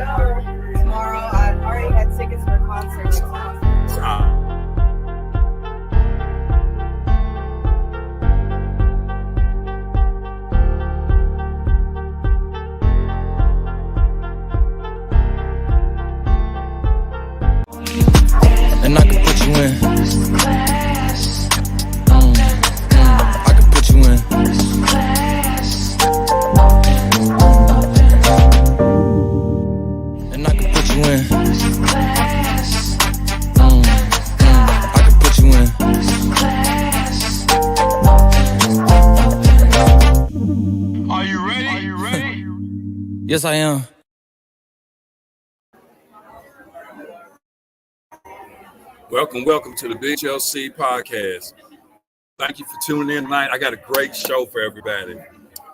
Tomorrow, I've already had tickets for a concert. And I can put you in. I can put you in. And I can put you in. I can put you in. Are you ready? Are you ready? Yes, I am. Welcome to the BHLC podcast. Thank you for tuning in tonight. I got a great show for everybody.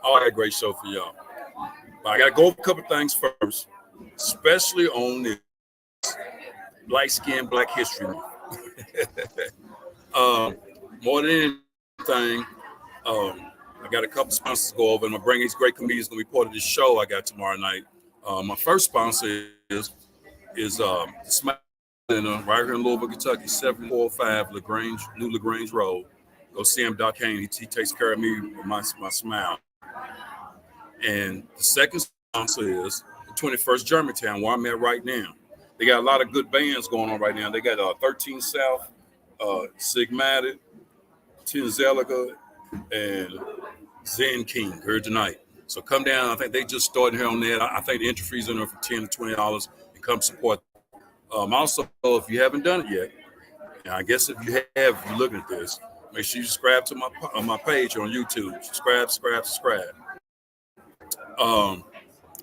Oh, I got a great show for y'all. But I got to go over a couple things first, especially on this Light Skin Black History Month. More than anything, I got a couple sponsors to go over, and I'm bringing these great comedians going to be part of this show I got tomorrow night. My first sponsor is Smack Center right here in Louisville, Kentucky, 745 New LaGrange Road. Go see him, Doc Kane. He takes care of me with my smile. And the second sponsor is the 21st Germantown, where I'm at right now. They got a lot of good bands going on right now. They got 13 South, Sigmatic, Tinzelica, and Zen King here tonight. So come down. I think they just started here on that. I think the entry fees are in there for $10 to $20 and come support. Also, if you haven't done it yet, and I guess if you have, if you're looking at this, make sure you subscribe to my page on YouTube. Subscribe.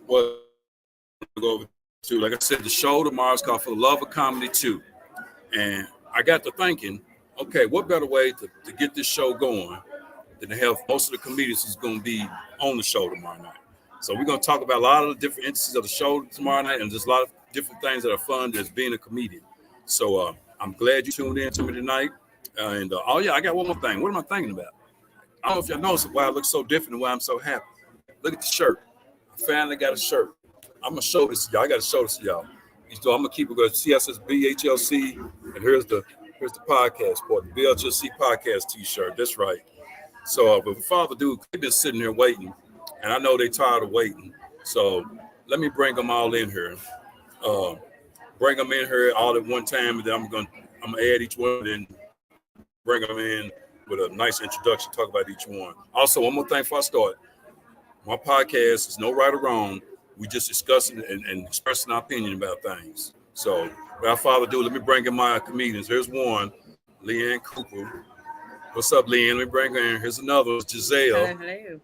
What go over to, like I said, the show tomorrow is called For the Love of Comedy 2. And I got to thinking, okay, what better way to get this show going than to have most of the comedians who's going to be on the show tomorrow night. So we're going to talk about a lot of the different entities of the show tomorrow night, and just a lot of different things that are fun as being a comedian. So I'm glad you tuned in to me tonight. Oh yeah, I got one more thing. What am I thinking about? I don't know if y'all noticed why I look so different and why I'm so happy. Look at the shirt. I finally got a shirt. I'm gonna show this to y'all. I gotta show this to y'all. So I'm gonna keep it going. See, I says BHLC, and here's the podcast part, the BHLC podcast T-shirt. That's right. So, but Father Dude, they've been sitting here waiting, and I know they're tired of waiting. So let me bring them all in here. Bring them in here all at one time, and then I'm gonna add each one and bring them in with a nice introduction, talk about each one. Also, one more thing before I start. My podcast is no right or wrong. We just discussing and expressing our opinion about things. So without further ado, let me bring in my comedians. Here's one, Leanne Cooper. What's up, Leanne? Let me bring her in. Here's another, Giselle. Hello.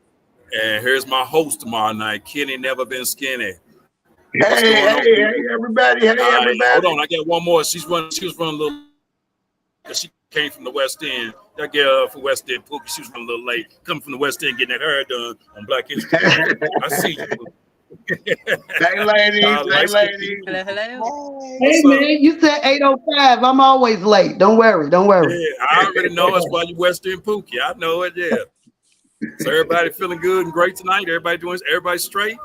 And here's my host tomorrow night, Kenny Never Been Skinny. Hey, everybody. Hold on, I got one more. She was running a little, she came from the West End. That girl from West End, Pookie, she was running a little late. Coming from the West End, getting that hair done on Black History. I see you. Hey, ladies. Hello. Hey, man, you said 8:05. I'm always late. Don't worry. Yeah, I already know it's why you West End Pookie. I know it, yeah. So everybody feeling good and great tonight? Everybody straight?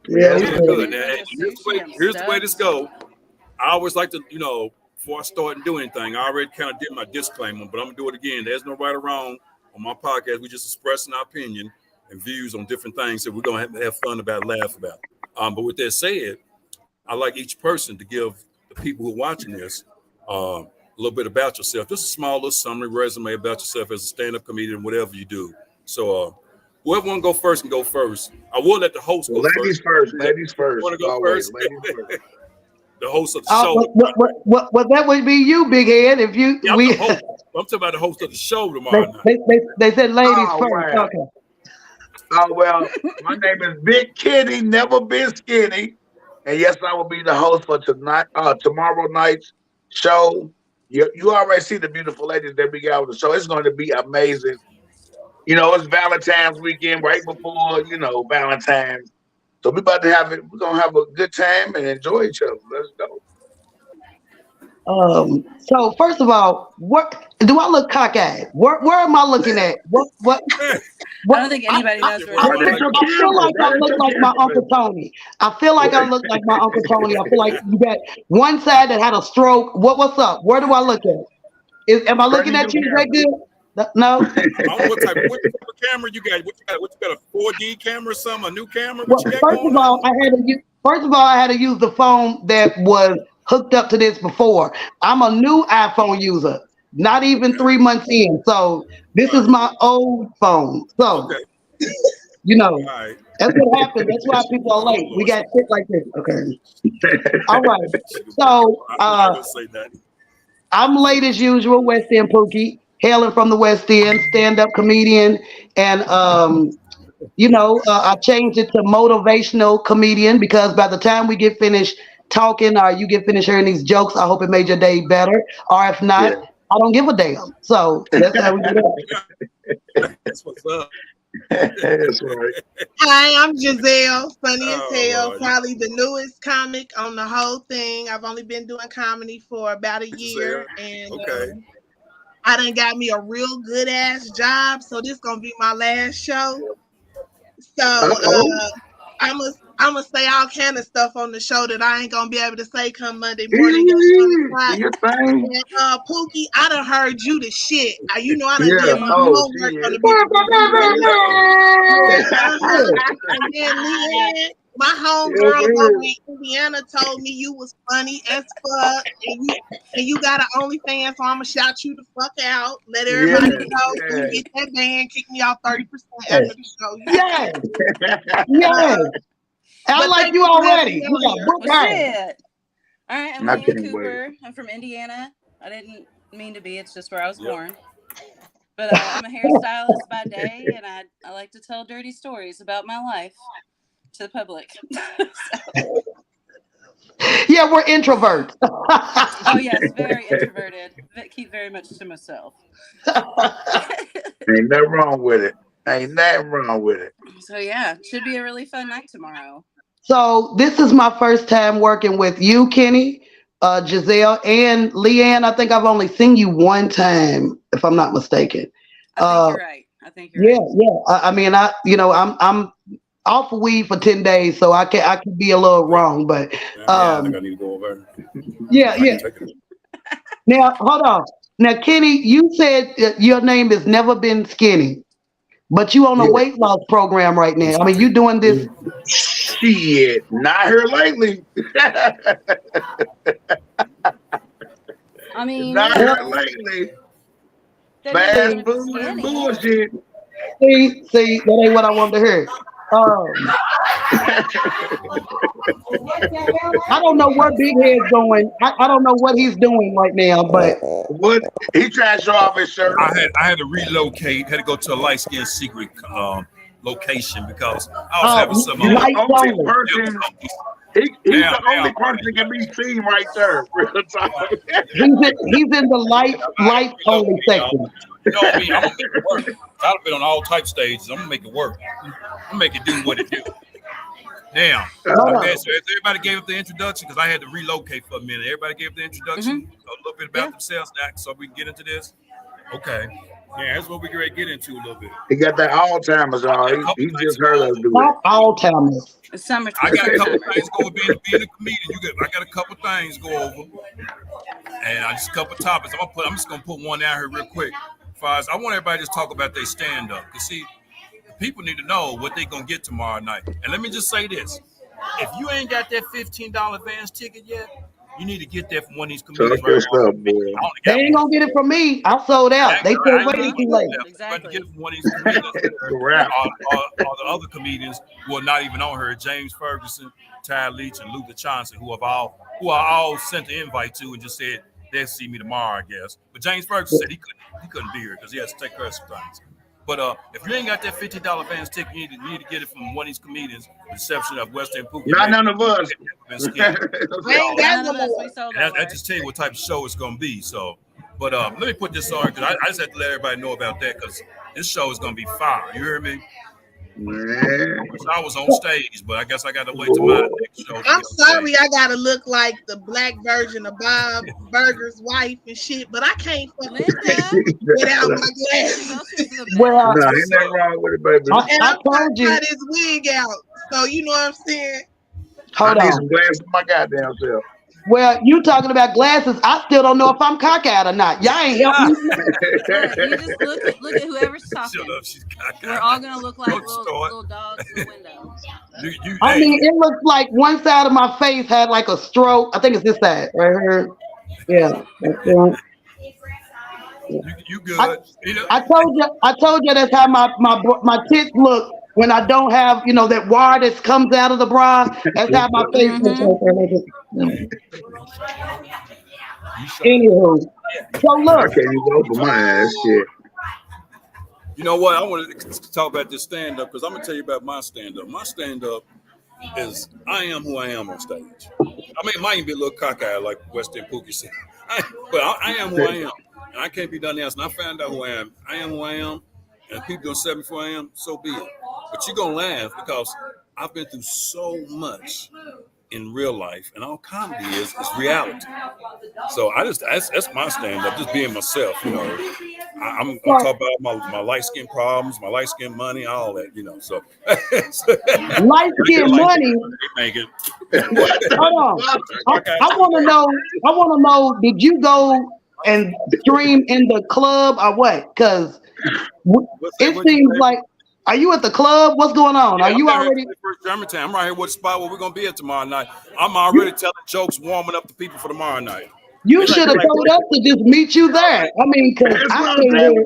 Yeah, good. Now, here's the way this goes. I always like to, before I start and do anything, I already kind of did my disclaimer, but I'm going to do it again. There's no right or wrong on my podcast. We just expressing our opinion and views on different things that we're going to have fun about, laugh about. But with that said, I like each person to give the people who are watching this a little bit about yourself. Just a small little summary resume about yourself as a stand-up comedian, whatever you do. So whoever want to go first can go first. I will let the host go first. Ladies first. Want to go Always, first? ladies first. The host of the show. Well, that would be you, big head. If you, Yeah, I'm talking about the host of the show tomorrow night. They said ladies first. Wow. Okay. Oh, well, my name is Big Kitty, Never Been Skinny. And yes, I will be the host for tomorrow night's show. You already see the beautiful ladies that we got on the show. It's going to be amazing. It's Valentine's weekend right before, Valentine's. So we're about to have it. We're going to have a good time and enjoy each other. Let's go. So first of all, what do I look cockeyed? Where am I looking at? What? I don't think anybody knows where I That ain't feel, your I feel camera. like I That ain't look your like my camera. Uncle Tony. I feel like I look like my Uncle Tony. I feel like you got one side that had a stroke. What's up? Where do I look at? Am I Turn looking in at your you right camera. there? No. I don't know what type of camera you got. What you got? A 4D camera or something? A new camera? What Well, you got first going of all, on? I had to use the phone that was hooked up to this before. I'm a new iPhone user, not even Okay. 3 months in. So this is Right. my old phone. So Okay. you know All right. that's what happens. That's why people are Oh late. We Lord. got shit like this. Okay. All right. I'm So not gonna say that. I'm late as usual, West End Pookie, hailing from the West End, stand-up comedian, and I changed it to motivational comedian because by the time we get finished talking or you get finished hearing these jokes, I hope it made your day better. Or if Yeah. not, I don't give a damn. So that's how we do that. That's what's up. That's right. Hi, I'm Giselle, funny as Oh hell, Lord. probably the newest comic on the whole thing. I've only been doing comedy for about a year, Giselle. and Okay. I done got me a real good ass job, so this gonna be my last show. So Uh-oh. I'm gonna say all kind of stuff on the show that I ain't gonna be able to say come Monday morning at 1 o'clock. Do your thing. And Pookie, I done heard you the shit. I done Yeah. did my Mhm. Oh, homework on shit. the bitches that you raised. Uh-oh. And then Leanne, my Yes, homegirls over sir. in Indiana told me you was funny as fuck, and you got an OnlyFans, so I'ma shout you the fuck out. Let Yeah. everybody know when you Yeah. get that band, kick me off 30% after the show. Yes, Uh, yes. I but like thank you you for having already. me You on got here. book Well, her. shit. All right, I'm I Leanne can't wait. Cooper. I'm from Indiana. I didn't mean to be. It's just where I was Yep. born. But I'm a hairstylist by day, and I like to tell dirty stories about my life to the public. So, Yeah, we're introverts. oh yes, very introverted. Keep very much to myself. Ain't nothing wrong with it. Ain't nothing wrong with it. So yeah, should be a really fun night tomorrow. So this is my first time working with you, Kenny, Giselle, and Leanne. I think I've only seen you one time, if I'm not mistaken. I think Uh, you're right. I think you're yeah, right. yeah. I mean, I'm off of weed for 10 days, so I can be a little wrong, but Yeah, I think um, I need to go over. yeah, I can yeah. take it. Now hold on. Now, Kenny, you said your name has never been Skinny, but you on a Yeah. weight loss program right now. I mean, you doing this. Shit. Not here lately. I mean, Not here Well, lately. that doesn't Fast mean see, it's food and skinny. bullshit. see, that ain't what I wanted to hear. Um, I don't know where Big Head's going. I don't know what he's doing right now, but What? He tried to show off his shirt. I had to relocate, had to go to a light skin secret location because I was having some He's the lights only only. person. difficulties. He's Now, the only person right. that can be seen right there. Real talk. He's in the I had lights to only relocate, y'all. section. You know me, I'm gonna make it work. I've been on all type stages. I'm gonna make it work. I'm gonna make it do what it do. Now, Hold okay, on. so everybody gave up the introduction because I had to relocate for a minute. Everybody gave the introduction, a little bit about Yeah. themselves, now, so we can get into this. Okay, yeah, that's what we're ready to get into a little bit. He got that Alzheimer's, I y'all. got a couple He things just to go heard us over. do it. Not all timers. It's summer. I It's got a couple summertime, right? things go over being a comedian. I got a couple things go over, and I just a couple topics. I'm just gonna put one out here real quick. As far as I want everybody to just talk about their stand up, cause see, people need to know what they're gonna get tomorrow night. And let me just say this: if you ain't got that $15 advance ticket yet, you need to get that from one of these Talk comedians right your now. stuff, boy. I only They got ain't one. gonna get it from me. I sold out. They said I way ain't too gonna late. get it Exactly. from one of these comedians Crap. or the other comedians who are not even on her. James Ferguson, Ty Leach, and Luther Johnson, who are all sent the invite to and just said they'll see me tomorrow, I guess. But James Ferguson said he couldn't be here because he has to take care of some things. But if you ain't got that $50 fans ticket, you need to get it from one of these comedians, with the exception of Western Pookie. Not none of us. I ain't got None no of us. We more. sold And all that just tell you what type of show it's gonna be. So, but let me put this on because I just have to let everybody know about that because this show is gonna be fire. You hear me? Man. Wish I was on stage, but I guess I got to wait till my next show. I'm sorry, I gotta look like the black version of Bob Burger's wife and shit, but I can't fucking Linda. without my glasses. Well, Nah, ain't nothing wrong with it, baby. And I I'm trying told to you. try this wig out. So you know what I'm saying? Hold I need on. some glasses for my goddamn self. Well, you talking about glasses? I still don't know if I'm cockeyed or not. Y'all ain't helping me. Look, you just look at whoever's talking. Shut up, she's cockeyed. We're all gonna look like Don't start. little dogs in the window. I mean, it looks like one side of my face had like a stroke. I think it's this side right here. Yeah. You good? I told you that's how my tits look when I don't have, you know, that wire that comes out of the bra. That's how my face looks right there. Anywho, so I look. can't even open my ass shit. You know what? I wanted to talk about this stand up because I'm gonna tell you about my stand up. My stand up is I am who I am on stage. I mean, it might even be a little cockeyed like West End Pookie said, but I am who I am, and I can't be done else. And I found out who I am. I am who I am, and if people gonna say me who I am, so be it. But you're gonna laugh because I've been through so much in real life, and all comedy is reality. So that's my stand up, just being myself. You know, I'm talking about my light skin problems, my light skin money, all that. You know, so light skin money. Make it. Hold on. I want to know. Did you go and stream in the club or what? Because it seems like. Are you at the club? What's going on? Yeah, Are you already? Germantown. I'm right here with the spot where we're gonna be at tomorrow night. I'm already telling jokes, warming up the people for tomorrow night. You should have told us to just meet you there. I mean, because I can't.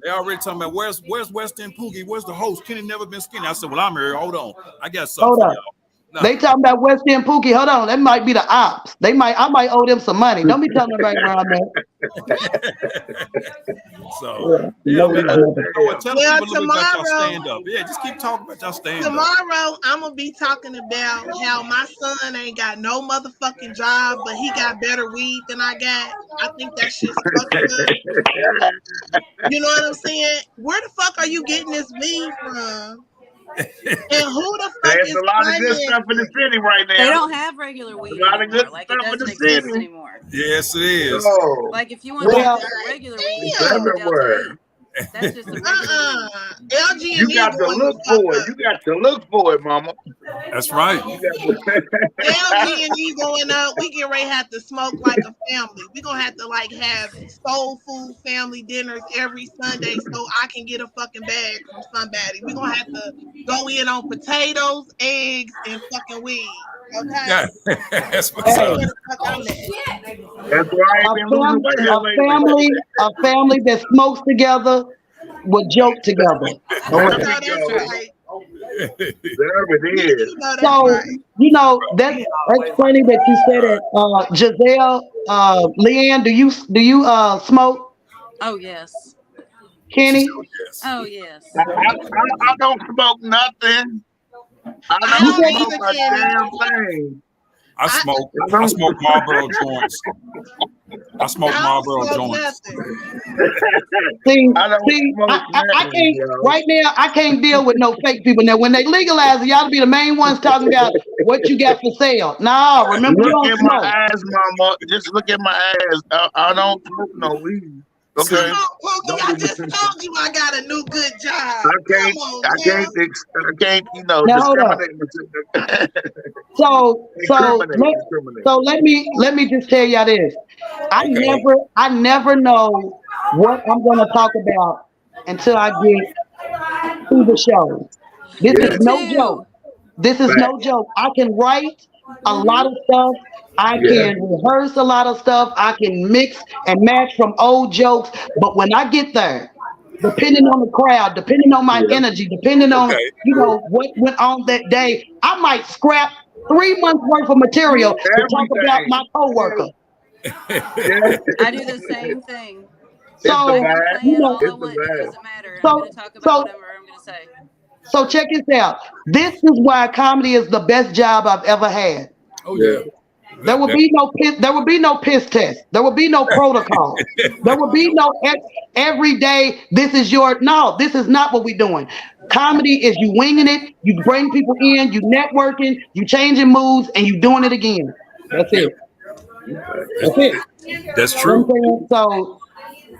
They already talking about where's West End Poogie? Where's the host? Kenny never been skinny. I said, well, I'm here. Hold on, I got something for y'all. No. They talking about West End Pookie. Hold on, that might be the ops. I might owe them some money. Don't be telling me right where I'm at. So yeah, tell people a little bit about y'all stand up. Yeah, just keep talking about y'all stand up. Tomorrow I'm gonna be talking about how my son ain't got no motherfucking job, but he got better weed than I got. I think that shit's fucking good. You know what I'm saying? Where the fuck are you getting this weed from? And who the fuck There's is a lot of good stuff in the city right now. They don't have regular weed anymore. Like it doesn't exist anymore. Yes, it is. Oh. Like if you want to regular weed, everywhere. That's just a regular LG you got to look for it. You got to look for it, mama. That's right. LG and you going up, we get ready to have to smoke like a family. We're going to have to like have soul food family dinners every Sunday so I can get a fucking bag from somebody. We're going to have to go in on potatoes, eggs, and fucking weed. Okay? Yeah. That's what's up. That's right. A family that smokes together will joke together. There it is. So you know that's funny that you said it. Giselle, Leanne, do you smoke? Oh yes. Kenny? Oh yes. I don't smoke nothing. I don't smoke a damn thing. I smoke Marlboro joints. I smoke Marlboro joints. I can't right now. I can't deal with no fake people. Now, when they legalize it, y'all be the main ones talking about what you got for sale. No, remember you don't smoke. My eyes, mama. Just look at my eyes. I don't smoke no weed. Okay. I just told you I got a new good job. I can't. You know, now, discriminate. So let me just tell y'all this. I never know what I'm going to talk about until I get to the show. This is no joke. This is no joke. I can write a lot of stuff. I can rehearse a lot of stuff. I can mix and match from old jokes. But when I get there, depending on the crowd, depending on my energy, depending on what went on that day, I might scrap 3 months worth of material to talk about my coworker. I do the same thing. So it doesn't matter. I'm going to talk about whatever I'm going to say. So check this out. This is why comedy is the best job I've ever had. Oh yeah. There will be no piss. There will be no piss test. There will be no protocol. There will be no every day. This is your no. This is not what we're doing. Comedy is you winging it. You bring people in. You networking. You changing moods, and you doing it again. That's Yeah, it. That's it. that's You know true. what I'm saying?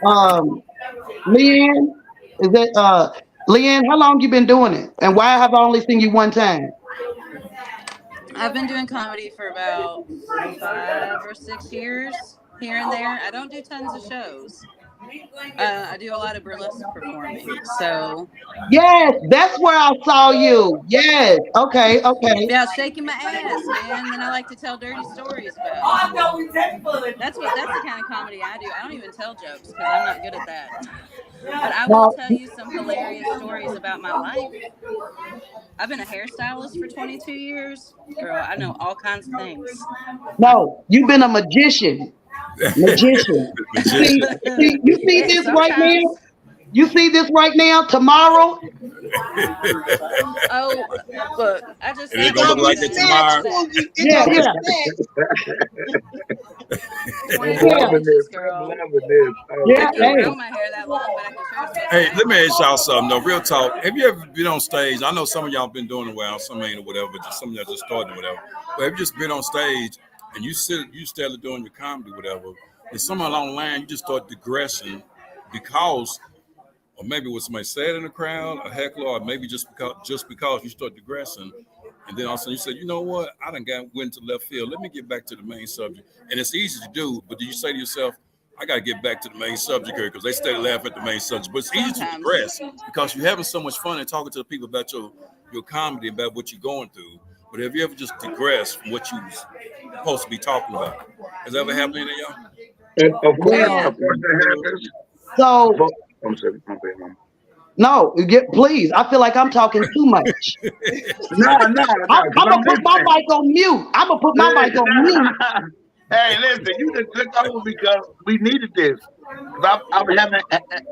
So, Leanne, is that Leanne? How long you been doing it, and why have I only seen you one time? I've been doing comedy for about 5 or 6 years here and there. I don't do tons of shows. I do a lot of burlesque performing. So Yes, that's where I saw you. Yes. Okay. Okay. yeah, shaking my ass, man. Then I like to tell dirty stories about it. That's the kind of comedy I do. I don't even tell jokes because I'm not good at that. But I will Now, tell you some hilarious stories about my life. I've been a hairstylist for 22 years. Girl, I know all kinds of things. no, you've been a magician. Magician. You see, Magician. you see Yeah, this right now. sometimes. You see this right now. Tomorrow, Oh, look, I just Is it said It gonna my look gonna hair be like it done. snatched, tomorrow? How's that? Pookie. It yeah, gonna be yeah, snatched. I'm 24 loving inches, this. I'm girl. loving this. Oh I yeah. my can't Hey, grow God. my hair that long, but I can sure as fuck Hey, let style me it. ask y'all something. No, real talk. Have you ever been on stage? I know some of y'all been doing it well, some ain't or whatever, but just some of y'all just starting or whatever. But have you just been on stage and you started doing your comedy, whatever, and somewhere along the line you just start digressing because, or maybe what somebody said in the crowd, a heckler, or maybe just because you start digressing, and then all of a sudden you said, you know what, I done went to left field. Let me get back to the main subject, and it's easy to do. But do you say to yourself, I got to get back to the main subject here because they stay laugh at the main subject. But it's easy to Sometimes. digress because you're having so much fun and talking to the people about your comedy, about what you're going through. But have you ever just digressed from what you was supposed to be talking about? Has that ever happened to any of y'all? And Oh, yeah. well, of course, it happens. Of so course, I'm sorry, my bad, mama. no, please. I feel like I'm talking too much. No, no, no, I'm because gonna I'm put my listening. mic on mute. I'm gonna put my mic on mute. Hey, listen, you just took over because we needed this. Because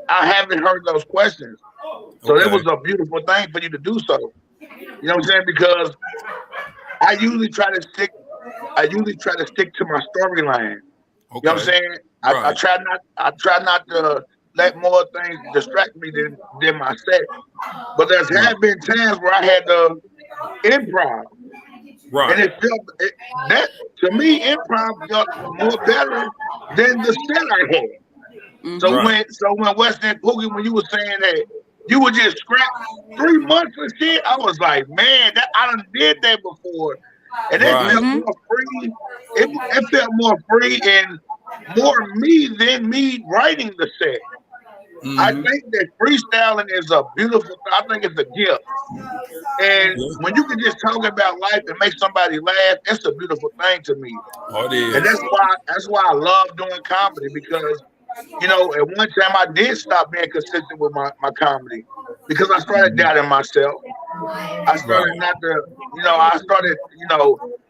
I haven't heard those questions. So it Okay. was a beautiful thing for you to do so. You know what I'm saying? Because I usually try to stick. I usually try to stick to my storyline. You know what I'm Okay. saying? I Right. try not. I try not to let more things distract me than my set. But there's Right. have been times where I had to improv, and Right. that to me improv felt more better than the set I had. So Mm-hmm. Right. when Western Pookie, when you were saying that you would just scrap 3 months of shit, I was like, man, that I done did that before, and it Right. felt Mm-hmm. more free. It felt more free and more me than me writing the set. I Mm-hmm. think that freestyling is a beautiful. I think it's a gift, and when Yeah. you can just talk about life and make somebody laugh, it's a beautiful thing to me. Oh, it And is. that's why I love doing comedy because at one time I did stop being consistent with my comedy because I started doubting myself. I started Right. not to, I started,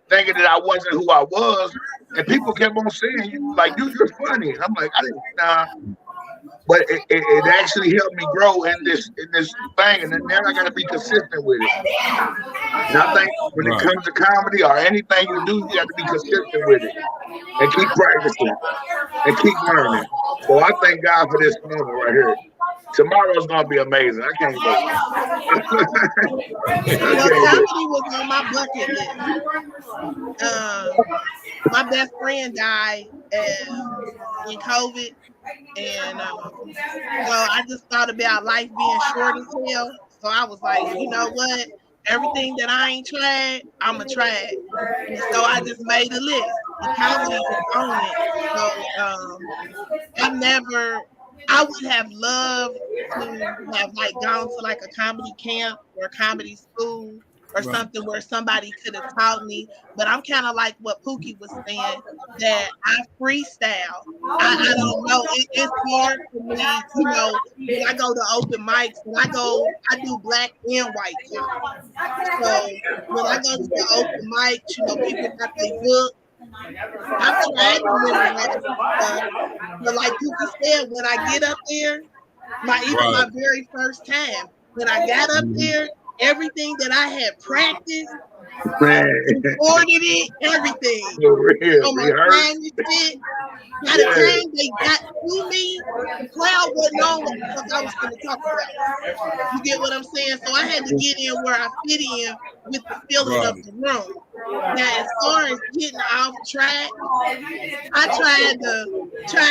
thinking that I wasn't who I was, and people kept on saying, "You like you're funny," and I'm like, I didn't, nah. But it actually helped me grow in this thing, and then now I got to be consistent with it. And I think when it Right. comes to comedy or anything you do, you got to be consistent with it and keep practicing and keep learning. So I thank God for this moment right here. Tomorrow's gonna be amazing. I can't wait. I Well, can't wait. comedy was on my bucket list. My best friend died in COVID, and so I just thought about life being short as hell. So I was like, you know what? Everything that I ain't tried, I'ma try it. And so I just made a list, and comedy was on it. So I've never. I would have loved to have like gone to like a comedy camp or a comedy school or Right. something where somebody could have taught me. But I'm kind of like what Pookie was saying that I freestyle. I don't know. It's hard for me, when I go to open mics, I do black and white comedy. So when I go to the open mics, people got their book. I've tried to memorize the stuff, but like Pookie said, when I get up there, even my Right. very first time, when I got up there, everything that I had practiced, Man, recorded it, everything for real, on my rehearse. time and shit. By the Yeah. time they got to me, the crowd wasn't on what the fuck I was going to talk about. You get what I'm saying? So I had to get in where I fit in with the feeling of Right. the room. Now, as far as getting off track, I tried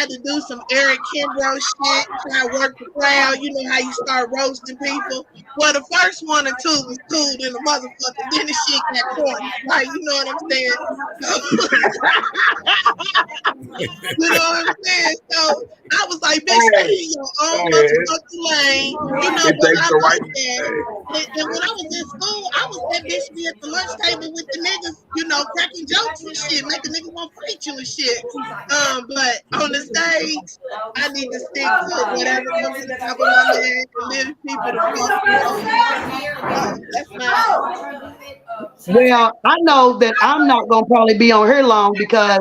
to do some Eric Kimbrough shit, try to work the crowd. You know how you start roasting people. Well, the first one or two was cool than the motherfucker. Then the shit got corny. Like, you know what I'm saying? You know what I'm saying? So I was like, bitch, stay in your own motherfucking lane. You know, It but takes I the right. like that. And when I was in school, I was that bitch be at the lunch table with the niggas, you know, cracking jokes and shit, make a nigga want to fight you and shit. But on the stage, I need to stick to whatever comes to the top of my head and lift people the fuck up. That's mine. Well, I know that I'm not gonna probably be on here long because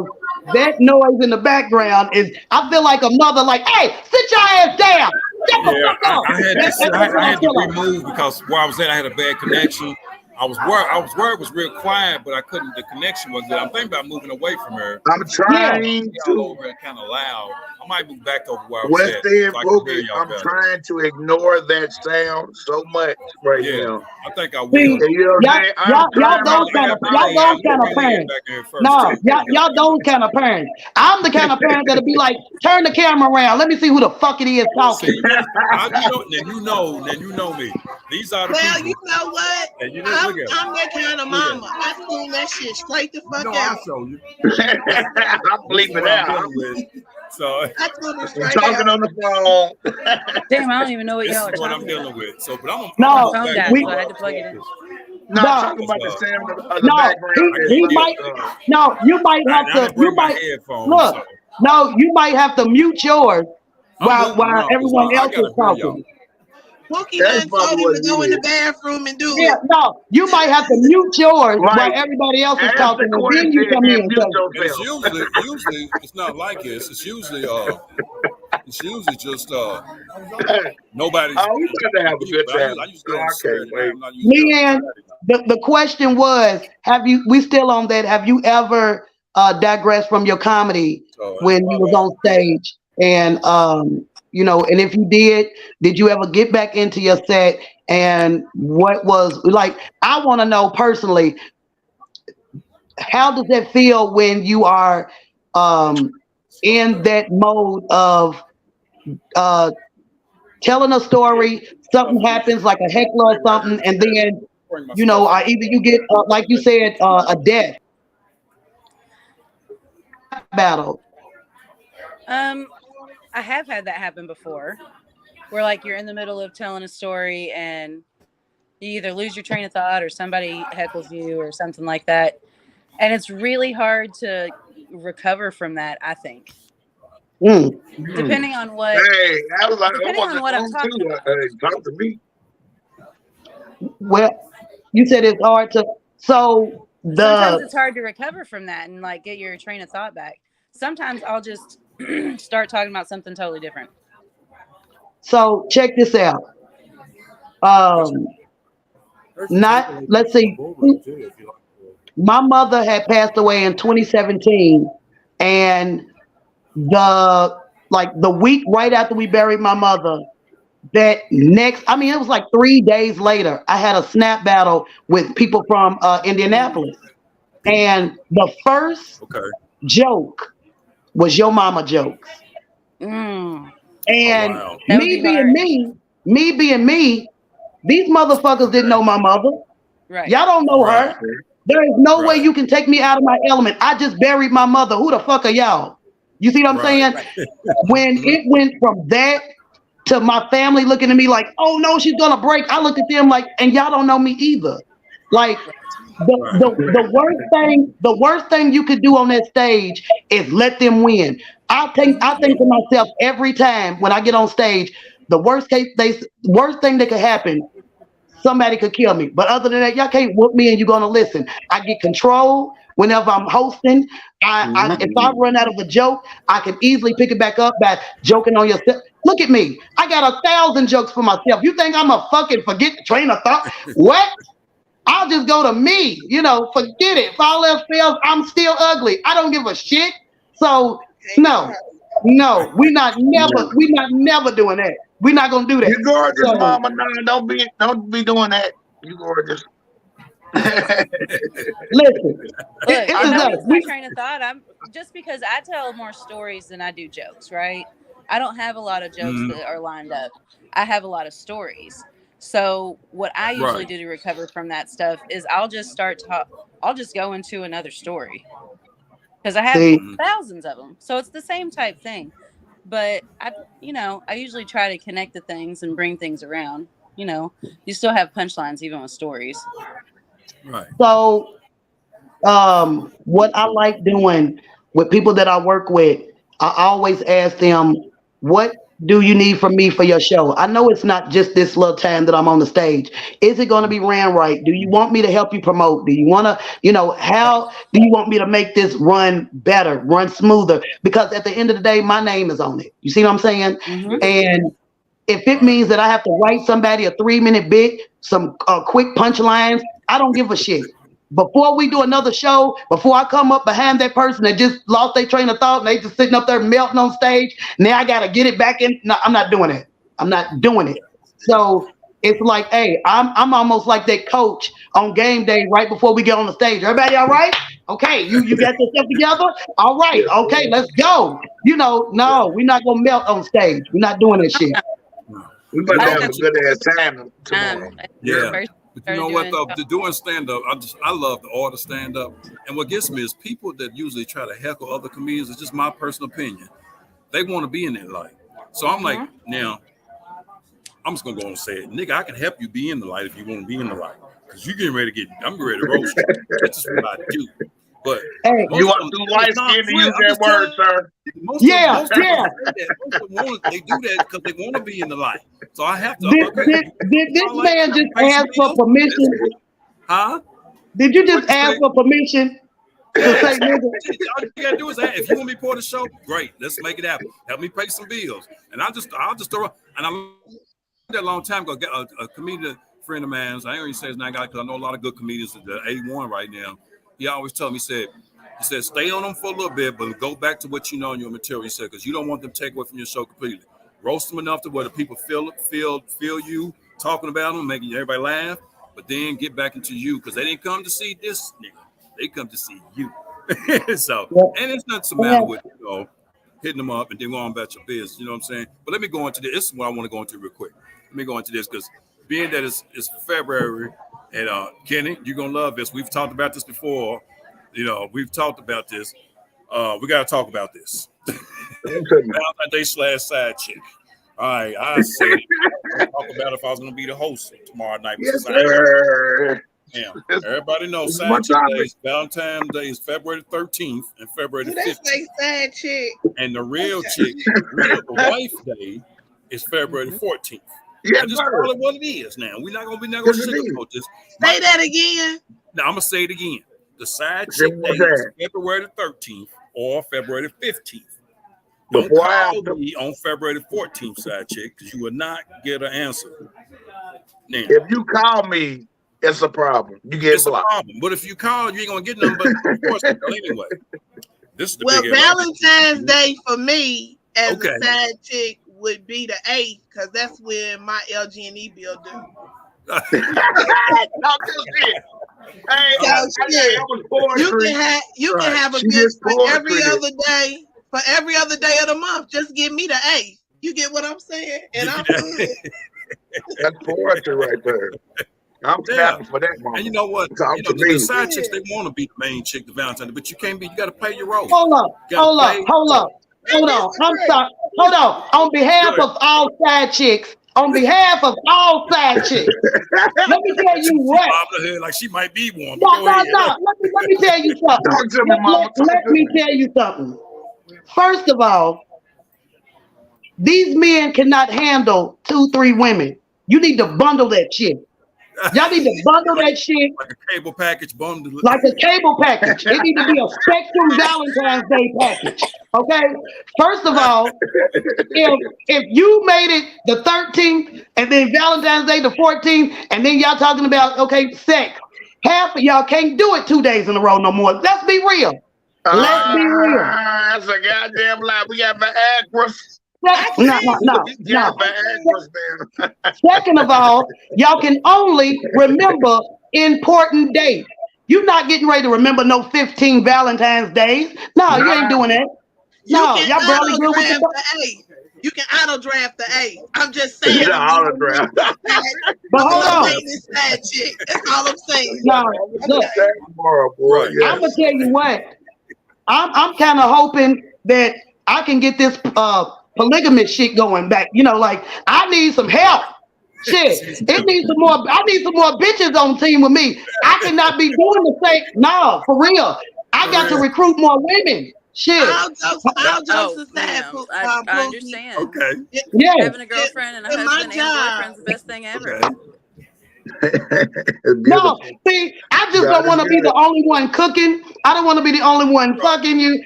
that noise in the background is. I feel like a mother, like, hey, sit your ass down, shut the Yeah, fuck up. I had That's to, what I I had to feel like. remove because where I was at, I had a bad connection. I was worried it was real quiet, but I couldn't. The connection was good. I'm thinking about moving away from her. I'm Yeah. trying All to. over and kind of loud. I might move back over where I was West at End so I can hear Boogie, y'all I'm better. trying to ignore that sound so much right Yeah, now. I think I will. See, And you know what I'm saying? I'm y'all trying my those kind of best. I parents. Back in first No, too. y'all those kind of parents. I'm the kind of parent that'll be like, turn the camera around. Let me see who the fuck it is talking. See, you know me. These are the Well, people. you know what? And you know, look at I'm that kind of mama. I tune that shit straight the fuck out. I'll show you. I'm This is bleeping what I'm out. dealing with. So I tune it I'm straight talking out. on the phone. Damn, I don't even know what this y'all is are what I'm talking dealing about. with. So, but I'm No, My phone died, we so I had to plug it in. No, I'm no, talking about the sound of the no. background. He might. No, you might I have to. didn't You bring my might headphones. look. So No, you might have to mute yours I'm while moving around because everyone I else is gotta hear y'all. talking. Pookie That's done probably told him what to it go in the is. bathroom and do Yeah, it. no, you might have to mute yours while Like, everybody else is ask talking, the and then you question come and in. then mute And it's yourself. usually it's not like this. It's usually just nobody's Oh, we got to have a people. good But time. I used to Oh, go on I can't Saturday night. wait. I'm not used to go on Leanne, Saturday night. the question was, we still on that? Have you ever digressed from your comedy So when you was on stage? And and if you did you ever get back into your set? And what was like? I want to know personally, how does that feel when you are in that mode of uh, telling a story, something happens like a heckler or something, and then Bring my stuff. either you get like you said, a death battle. I have had that happen before, where like you're in the middle of telling a story and you either lose your train of thought or somebody heckles you or something like that, and it's really hard to recover from that. I think, Mm. depending on what Hey, I was like, I depending on wasn't what I'm on talking too. about. Talk to me. Well, you said it's hard to. So Sometimes the it's hard to recover from that and like get your train of thought back. Sometimes I'll just start talking about something totally different. so check this out. Not let's see. My mother had passed away in 2017, and the week right after we buried my mother, that next, I mean, it was like 3 days later, I had a snap battle with people from Indianapolis. And the first Okay. joke was your mama jokes. Mm, And wow. that would be hard. me being me, these motherfuckers didn't know my mother. Right. Y'all don't know Right. her. There is no way Right. you can take me out of my element. I just buried my mother. Who the fuck are y'all? You see what I'm saying? Right. When it went from that to my family looking at me like, oh no, she's gonna break. I looked at them like, and y'all don't know me either. Like the worst thing you could do on that stage is let them win. I think to myself every time when I get on stage, the worst thing that could happen, somebody could kill me. But other than that, y'all can't whoop me and you're gonna listen. I get control whenever I'm hosting. If I run out of a joke, I can easily pick it back up by joking on yourself. Look at me. I got 1,000 jokes for myself. You think I'm a fucking forget train of thought? What? I'll just go to me. Forget it. If all else fails, I'm still ugly. I don't give a shit. So no, we're not never doing that. We're not gonna do that. You gorgeous, So, mama. No, don't be doing that. You gorgeous. listen, Look, this and is that us. was my train of thought. I'm just because I tell more stories than I do jokes, right? I don't have a lot of jokes that are lined up. I have a lot of stories. So what I usually do to recover from that stuff is I'll just I'll just go into another story because I have thousands of them. So it's the same type thing. But I usually try to connect the things and bring things around. You still have punchlines even with stories. Right. So, what I like doing with people that I work with, I always ask them, what do you need from me for your show? I know it's not just this little time that I'm on the stage. Is it going to be ran right? Do you want me to help you promote? Do you want to, how do you want me to make this run better, run smoother? Because at the end of the day, my name is on it. You see what I'm saying? Mm-hmm. And if it means that I have to write somebody a 3-minute bit, some quick punchlines, I don't give a shit. Before we do another show, before I come up behind that person that just lost their train of thought and they just sitting up there melting on stage, now I got to get it back in. No, I'm not doing it. I'm not doing it. So it's like, hey, I'm almost like that coach on game day right before we get on the stage. Everybody all right? Okay, you got yourself together? All right, okay, let's go. No, we're not going to melt on stage. We're not doing that shit. We better have a good ass time tomorrow. Yeah. But you know what though? Doing stand up, I love the art of stand up. And what gets me is people that usually try to heckle other comedians. It's just my personal opinion. They want to be in that light. So I'm like, now I'm just gonna go and say it, nigga. I can help you be in the light if you want to be in the light. Because you're getting ready to I'm ready to roast you. That's just what I do. But hey, you want to light skin to use that word, sir? Most of them they do that because they want to be in the light. So I have to. Did this man just ask for permission? Huh? Did you just ask for permission to say nigga? All you gotta do is ask. If you want me to pour the show, great. Let's make it happen. Help me pay some bills, and I'll just throw. And I learned that a long time ago. A comedian friend of mine. So I ain't gonna say his name because I know a lot of good comedians at the 81 right now. He always told me, he said, stay on them for a little bit, but go back to what you know in your material. He said, because you don't want them to take away from your show completely. Roast them enough to where the people feel you talking about them, making everybody laugh, but then get back into you because they didn't come to see this nigga. They come to see you. So, and it's nothing the matter with, hitting them up and then going about your business. You know what I'm saying? But let me go into this. This is what I want to go into real quick. Let me go into this because being that it's February, and Kenny, you're gonna love this. We've talked about this before. We've talked about this. We gotta talk about this. Valentine's Day / side chick. All right, I said talk about if I was gonna be the host tomorrow night. Yes, sir. Yeah, everybody knows side chick days. Valentine's Day is February 13th and February 15th. That's like side chick. And the real chick, the wife day, is February 14th. Yeah, just call it what it is now. We're not gonna sugarcoat this. Say that again. Now I'm gonna say it again. The side chick day is February 13th or February 15th. Don't call me on February 14th, side chick, because you will not get an answer. Now, if you call me, it's a problem. You get blocked. A problem. But if you call, you ain't gonna get nothing but of course, anyway. This is the Valentine's Day for me as a side chick would be the 8th because that's when my LG&E bill due. You can have a gift for every other day. For every other day of the month, just give me the 8th. You get what I'm saying? And I'm good. That's poetry right there. I'm snapping for that moment. And you know what? The side chicks, they want to be the main chick, the Valentine, but you can't be. You got to pay your role. Hold up. I'm sorry. Hold on. On behalf of all side chicks, let me tell you what. Like she might be one. No. Let me tell you something. Let me tell you something. First of all, these men cannot handle 2-3 women. You need to bundle that shit. Y'all need to bundle that shit Like a cable package bundle. like a cable package. It need to be a Spectrum Valentine's Day package. Okay. First of all, if you made it the 13th and then Valentine's Day the 14th, and then y'all talking about sex, half of y'all can't do it 2 days in a row no more. Let's be real. Let's be real. That's a goddamn lie. We got Viagra. No. Second of all, y'all can only remember important dates. You're not getting ready to remember no 15 Valentine's days. No, you ain't doing that. No, y'all barely good with the A. You can auto draft the A. I'm just saying. Auto draft. But hold on. That's all I'm saying. No, look, Right. I'm gonna tell you what. I'm kind of hoping that I can get this polygamous shit going back. You know, like I need some help. Shit, it needs some more. I need some more bitches on team with me. I cannot be doing the same. No, for real. I got to recruit more women. Shit. I'll jokes aside. I understand. Okay. Yeah. Having a girlfriend and a husband and boyfriend's the best thing ever. Okay. No, see, I just don't want to be the only one cooking. I don't want to be the only one fucking you.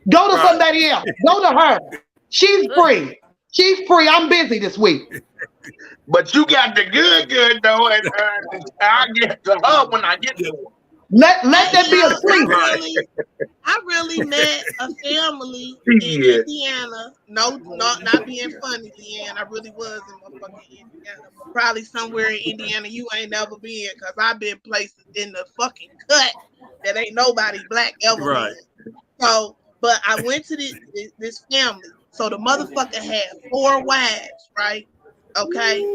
Go to somebody else. Go to her. She's free. She's free. I'm busy this week. But you got the good though, and I'll get to her when I get to her. Let that be a free. I really met a family in Indiana. No, not being funny, Deanne. I really was in motherfucking Indiana. Probably somewhere in Indiana you ain't never been, because I've been places in the fucking cut that ain't nobody black ever Right. been. So, but I went to this family. So the motherfucker had 4 wives, right? Okay.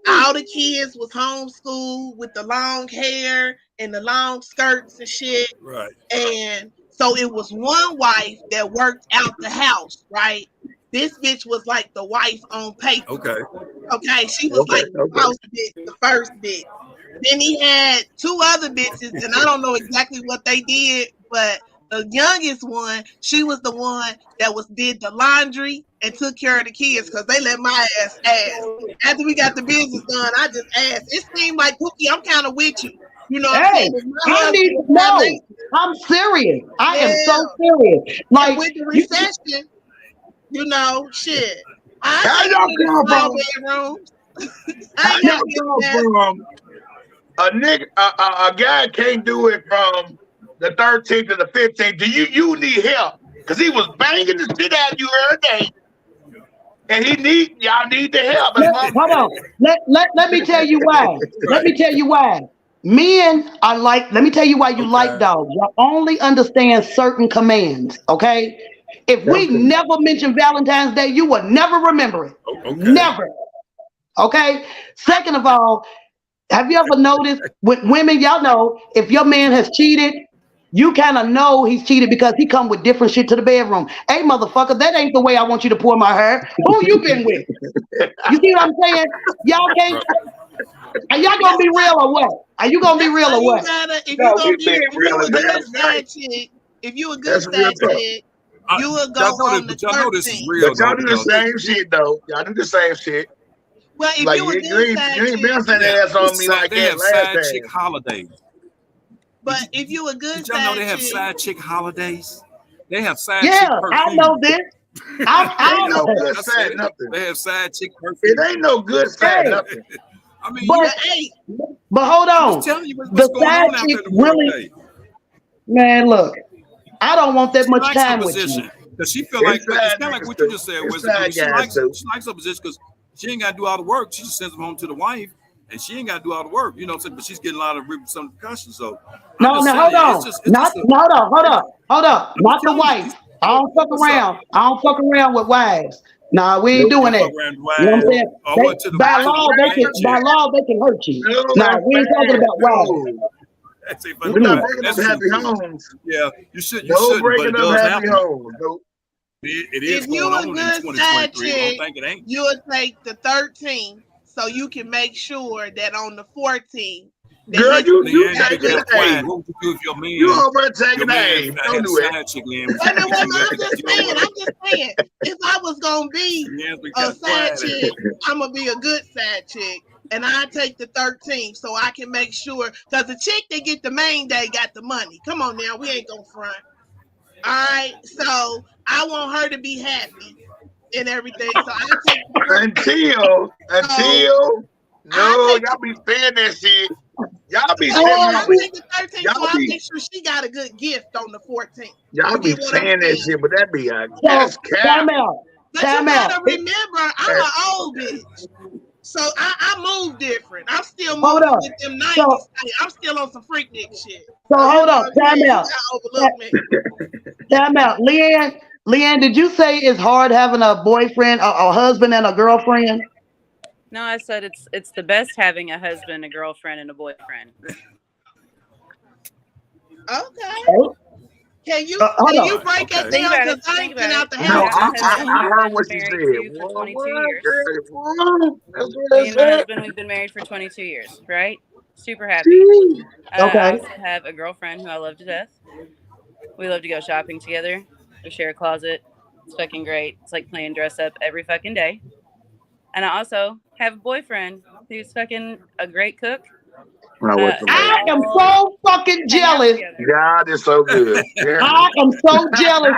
All the kids was homeschooled with the long hair and the long skirts and shit. Right. And so it was one wife that worked out the house, right? This bitch was like the wife on paper. Okay. Okay. She was like the house bitch, the first bitch. Then he had 2 other bitches, and I don't know exactly what they did, but the youngest one, she was the one that did the laundry and took care of the kids, because they let my ass. After we got the business done, I just asked. It seemed like, Cookie, I'm kind of with you. You know what I'm saying? I need to know. I'm serious. I am so serious. Like, with the recession, you know, shit. How y'all come from? How y'all come from a guy can't do it from the 13th to the 15th? Do you need help? Because he was banging the shit out of you every day. And y'all need the help. Hold on. Let me tell you why. Let me tell you why. Men are like, let me tell you why you like dogs. You only understand certain commands, okay? If we never mention Valentine's Day, you will never remember it. Okay. Never. Okay? Second of all, have you ever noticed with women, y'all know, if your man has cheated, you kind of know he's cheated because he come with different shit to the bedroom. Hey, motherfucker, that ain't the way I want you to pour my hair. Who you been with? You see what I'm saying? Y'all can't. Are y'all gonna be real or what? Are you gonna be real or what? If you a good side chick, you will go on the 13th. Y'all do the same shit though. Y'all do the same shit. Well, if like you ain't been saying ass on me like they that have last side time. chick holidays. But if you a good Did y'all know they have chick, side chick holidays? They have side chick perfume. I know this. Ain't no good side nothing. They have side chick perfume. It ain't no good side nothing. I mean, but hold on. I'm just telling you what's going on out there in the world today. Man, look, I don't want that much time with you. Because she feel like, it's kind of like what you just said. She likes her position because she ain't got to do all the work. She just sends them home to the wife, and she ain't got to do all the work. You know what I'm saying? But she's getting a lot of some concussions. So no, hold on. Hold on. Not the wife. I don't fuck around. I don't fuck around with wives. Nah, we ain't doing that. You know what I'm saying? By law, they can hurt you. Nah, we ain't talking about wives. We're not breaking up happy homes. Yeah, you should. No breaking up happy homes. Nope. It is if you a good side chick, you will take the 13th so you can make sure that on the 14th. Girl, you taking the A. What would you do if your man? You over taking the A. Don't do it. I'm just saying. If I was gonna be a side chick, I'm gonna be a good side chick. and I take the 13th so I can make sure, because the chick that get the main day got the money. Come on now, we ain't gonna front. All right, so I want her to be happy and everything. So I take the 13th. Until no, take y'all be saying that shit. Y'all be I saying take the 13th, so I make sure she got a good gift on the 14th. y'all be saying that shit, but that be that's cap. Time out. But you gotta remember, I'm an old bitch. So I move different. I'm still moving with them 90s. I'm still on some freak dick shit. So hold up, time out. Overlook me. Time out. Leanne, did you say it's hard having a boyfriend, a husband and a girlfriend? No, I said it's the best having a husband, a girlfriend, and a boyfriend. Okay. Can you break that down? Because I ain't been out the house. No, I heard what she said. For 22 years. That's Me what and my husband, we've been married for 22 years, right? Super happy. Okay. I also have a girlfriend who I love to death. We love to go shopping together. We share a closet. It's fucking great. It's like playing dress up every fucking day. And I also have a boyfriend who's fucking a great cook. I am so fucking jealous. God is so good. Yeah. I am so jealous.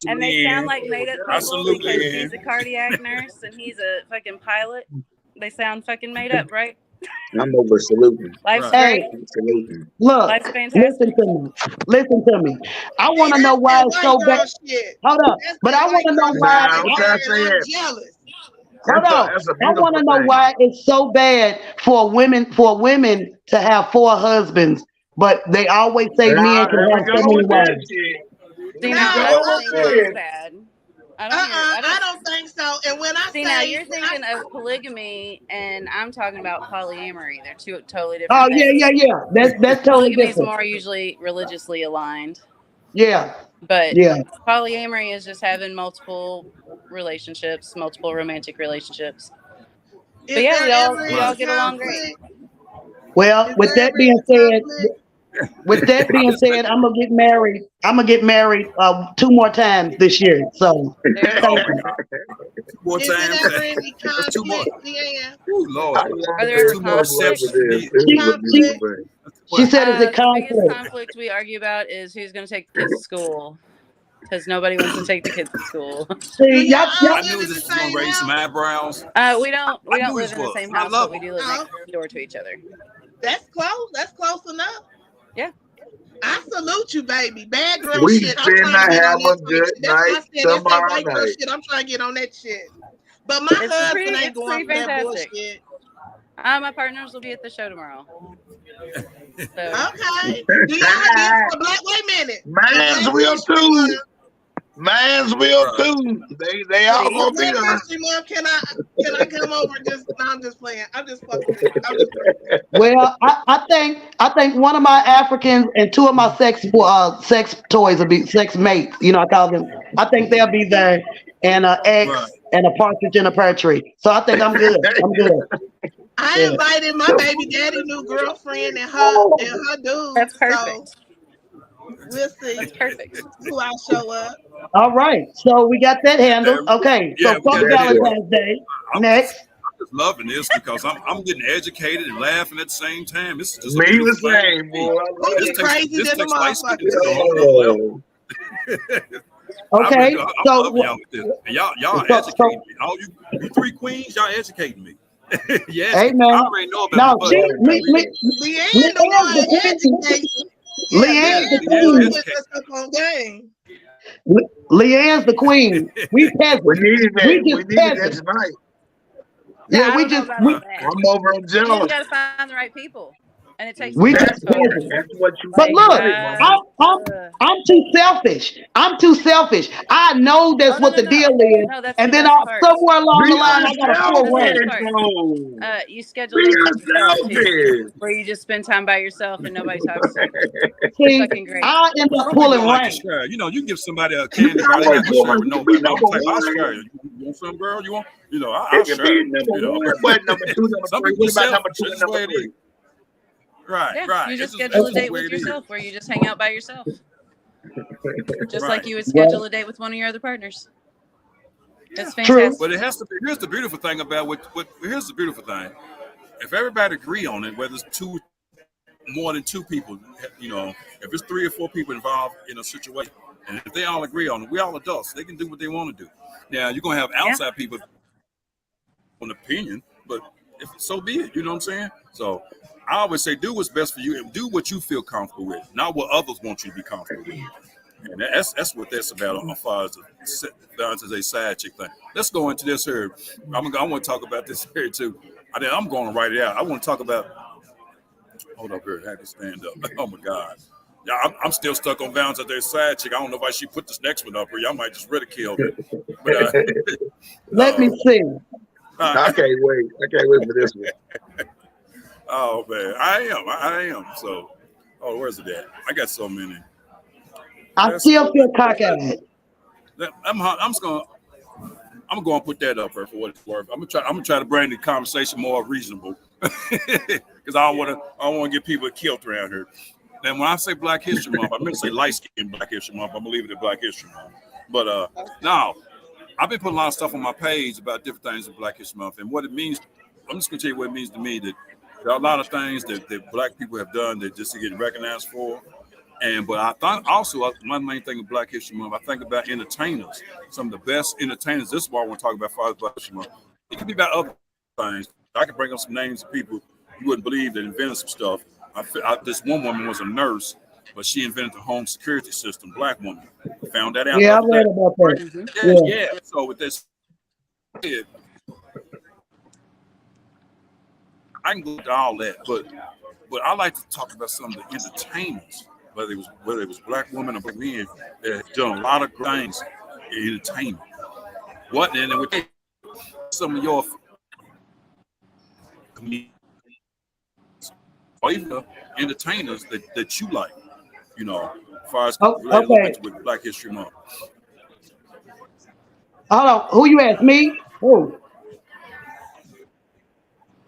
And they sound like made up people because she's a cardiac nurse and he's a fucking pilot. They sound fucking made up, right? I'm over saluting. Life's great. Look, Life's fantastic. Listen to me. I want to know why it's so bad. Hold up, but I want to know why. I'm jealous. Hold on. I want to know why it's so bad for women to have 4 husbands, but they always say men can have so many wives. See, now, I don't think it's bad. I don't think so. And when I see, say, now you're thinking of polygamy, and I'm talking about polyamory. They're two totally different. Oh things. yeah. That's totally polygamy different. is more usually religiously aligned. Yeah. But polyamory is just having multiple relationships, multiple romantic relationships. But yeah, we all get along great. Well, with that being said, I'm gonna get married. I'm gonna get married 2 more times this year. So thank you. 2 more times. That's 2 more. Oh Lord. Are there ever conflicts? She said it's a conflict. The biggest conflict we argue about is who's going to take the kids to school. Because nobody wants to take the kids to school. See, I knew this was going to raise some eyebrows. We don't live in the same house, but we do live next door to each other. That's close. That's close enough. Yeah. I salute you, baby. Bad girl we shit. I'm trying to have a good night tomorrow night. Shit. I'm trying to get on that shit. But my husband ain't going for that bullshit. My partners will be at the show tomorrow. So. Okay. Do y'all have Black? Wait a minute. Man's will too. Man's will too. They all gonna be there. Mom, can I come over? I'm just playing. I'm just fucking. Well, I think one of my Africans and 2 of my sex toys will be sex mates. You know, I call them. I think they'll be there, and an X and a partridge in a pear tree. So I think I'm good. I'm good. I invited my baby daddy new girlfriend and her dude. That's perfect. So we'll see. That's perfect. Who I'll show up. All right. So we got that handled. Okay. So fuck Valentine's Day. Next. I'm just loving this because I'm getting educated and laughing at the same time. This is just me the same, boy. This takes light skin to a whole level. Okay. So y'all educating me. All you 3 queens, y'all educating me. Yes, hey, man. I already know about Leanne's the queen. We peasants. We needed that. We needed that tonight. Yeah, we just. I'm over and jealous. You gotta find the right people, and it takes. That's what you. But look, I'm too selfish. I know that's what the deal is, and then somewhere along the line, I gotta pull away. You schedule it where you just spend time by yourself and nobody talks to you. See, fucking great. I end up pulling rank. You know, you give somebody a candy bar, they got to share with nobody. I'll share. You want some, girl? You want? You know, I'll share. Number 2, some people say number 2, number 3. Right. You just schedule a date with yourself where you just hang out by yourself. Just like you would schedule a date with one of your other partners. That's True. fantastic. But it has to be. Here's the beautiful thing about what. Here's the beautiful thing. If everybody agree on it, whether it's more than two people, if it's 3 or 4 people involved in a situation, and if they all agree on it, we all adults. They can do what they want to do. Now you're gonna have outside people an opinion, but if so be it. You know what I'm saying? So I always say, do what's best for you and do what you feel comfortable with, not what others want you to be comfortable with. And that's what that's about as far as a side chick thing. Let's go into this here. I want to talk about this here too. I'm going to write it out. I want to talk about. Hold up here. I had to stand up. Oh my God. Yeah, I'm still stuck on Valentine's Day side chick. I don't know why she put this next one up here. I might just ridicule it. But Let me see. I can't wait. I can't wait for this one. Oh man, I am. So, where's it at? I got so many. I still feel cockeyed. I'm gonna go and put that up there for what it's worth. I'm gonna try to bring the conversation more reasonable because I don't want to get people killed around here. And when I say Black History Month, I meant to say light skin Black History Month. I'm gonna leave it at Black History Month. But now I've been putting a lot of stuff on my page about different things in Black History Month and what it means. I'm just gonna tell you what it means to me that there are a lot of things that Black people have done that just to get recognized for. But I thought also one main thing of Black History Month, I think about entertainers, some of the best entertainers. This is what I want to talk about for Black History Month. It could be about other things. I could bring up some names of people you wouldn't believe that invented some stuff. This one woman was a nurse, but she invented the home security system. Black woman. Found that out. Yeah, I read about that. Yeah. So with this, I can go into all that, but I like to talk about some of the entertainers, whether it was Black women or Black men, that have done a lot of things in entertainment. What and with some of your or even the entertainers that you like, as far as related with Black History Month. Hold on. Who you ask? Me? Who?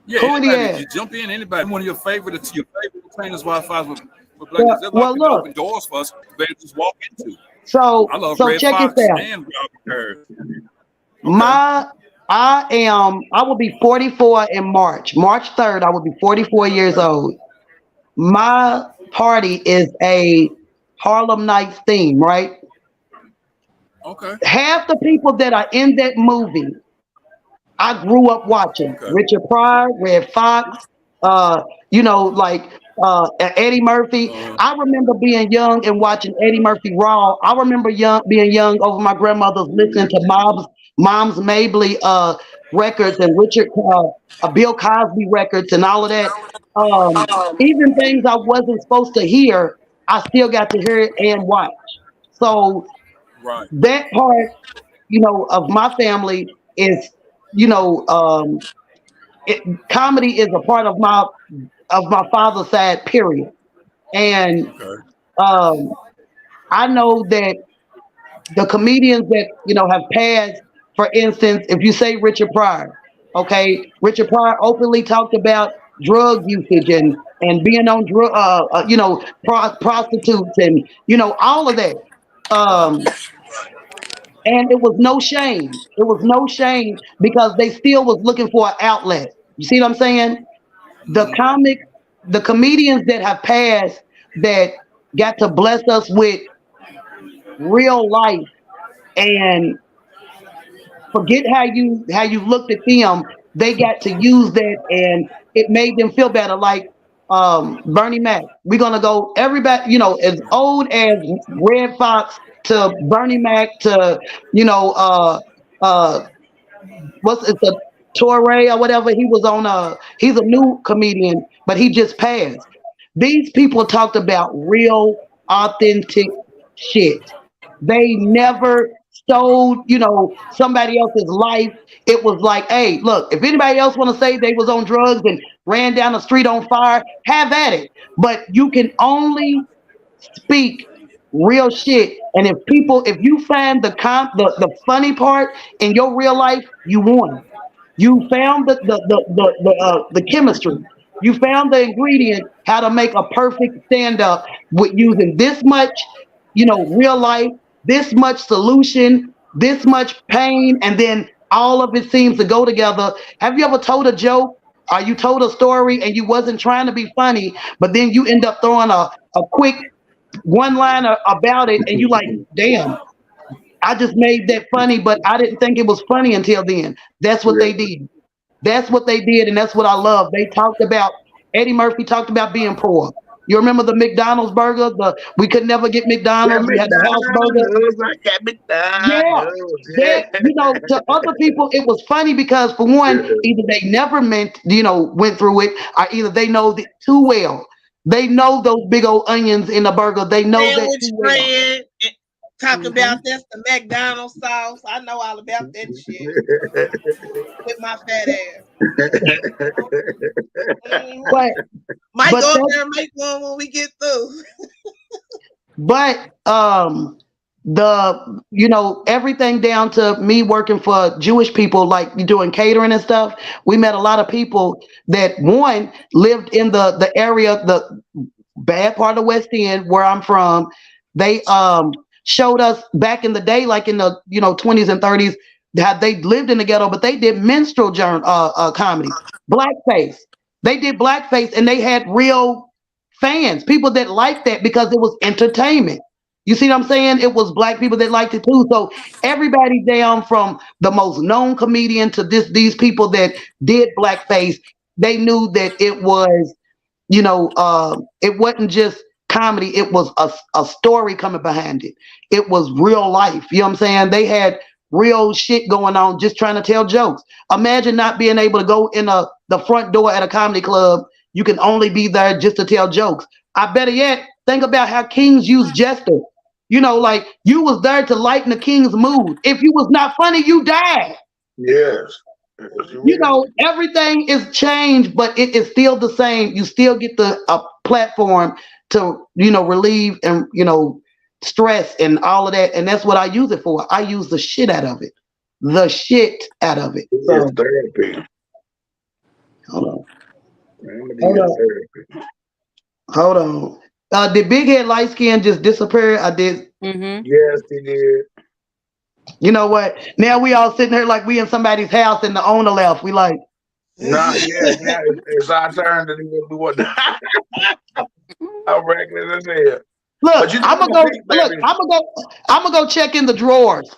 Yeah, who anybody, you jump in. Anybody, one of your favorite entertainers, Wi-Fi with Black. Well, There's a lot well, of people look. open doors for us to just walk into. So, I love so Red check Fox this out. and I will be 44 in March. March 3rd, I will be 44 years old. My party is a Harlem Nights theme, right? Okay. Half the people that are in that movie, I grew up watching. Okay. Richard Pryor, Red Fox, Eddie Murphy. I remember being young and watching Eddie Murphy Raw. I remember being young over my grandmother's listening to Mom's Mabley records and Bill Cosby records and all of that. Even things I wasn't supposed to hear, I still got to hear it and watch. So Right. that part, of my family is, comedy is a part of my father's side, period. And Okay. I know that the comedians that have passed, for instance, if you say Richard Pryor, okay, Richard Pryor openly talked about drug usage and being on prostitutes and all of that. And it was no shame. It was no shame because they still was looking for an outlet. You see what I'm saying? The comedians that have passed that got to bless us with real life and forget how you looked at them. They got to use that and it made them feel better. Like Bernie Mac. We're gonna go everybody, as old as Red Fox to Bernie Mac to what's it, the Torre or whatever. He was on he's a new comedian, but he just passed. These people talked about real, authentic shit. They never stole, somebody else's life. It was like, hey, look, if anybody else want to say they was on drugs and ran down the street on fire, have at it. But you can only speak real shit. And if you find the funny part in your real life, you won. You found the chemistry. You found the ingredient how to make a perfect stand up with using this much, real life, this much solution, this much pain, and then all of it seems to go together. Have you ever told a joke or you told a story and you wasn't trying to be funny, but then you end up throwing a quick one liner about it, and you like, damn, I just made that funny, but I didn't think it was funny until then. That's what they did. That's what they did, and that's what I love. They talked about Eddie Murphy talked about being poor. You remember the McDonald's burger? The we could never get Yeah, McDonald's. We had the house burger. McDonald's. I got Yeah. McDonald's. That, to other people, it was funny because for Yeah. one, either they never went through it, or either they know it too well. They know those big old onions in the burger. They know that Sandwich too well. bread. Talk Mhm. about that's the McDonald's sauce. I know all about that shit with my fat ass. But Might but go up that, there and make one when we get through. but everything down to me working for Jewish people, like doing catering and stuff. We met a lot of people that one lived in the area, the bad part of West End where I'm from. They showed us back in the day, like in the 20s and 30s, that they lived in the ghetto, but they did minstrel comedy, blackface. They did blackface, and they had real fans, people that liked that because it was entertainment. You see what I'm saying? It was black people that liked it too. So everybody down from the most known comedian to these people that did blackface, they knew that it was, it wasn't just comedy. It was a story coming behind it. It was real life. You know what I'm saying? They had real shit going on, just trying to tell jokes. Imagine not being able to go in the front door at a comedy club. You can only be there just to tell jokes. I better yet think about how kings use jester. Like you was there to lighten the king's mood. If you was not funny, you died. Yes. Everything is changed, but it is still the same. You still get a platform to, relieve and, stress and all of that. And that's what I use it for. I use the shit out of it. The shit out of it. It's therapy. Hold on. Hold on. Hold on. Did Big Head Light Skin just disappear? I did. Mm-hmm. Yes, he did. You know what? Now we all sitting here like we in somebody's house and the owner left. We like, Nah, yeah, it's our turn to do what we want. I'm reckless as hell. look, I'm gonna go check in the drawers.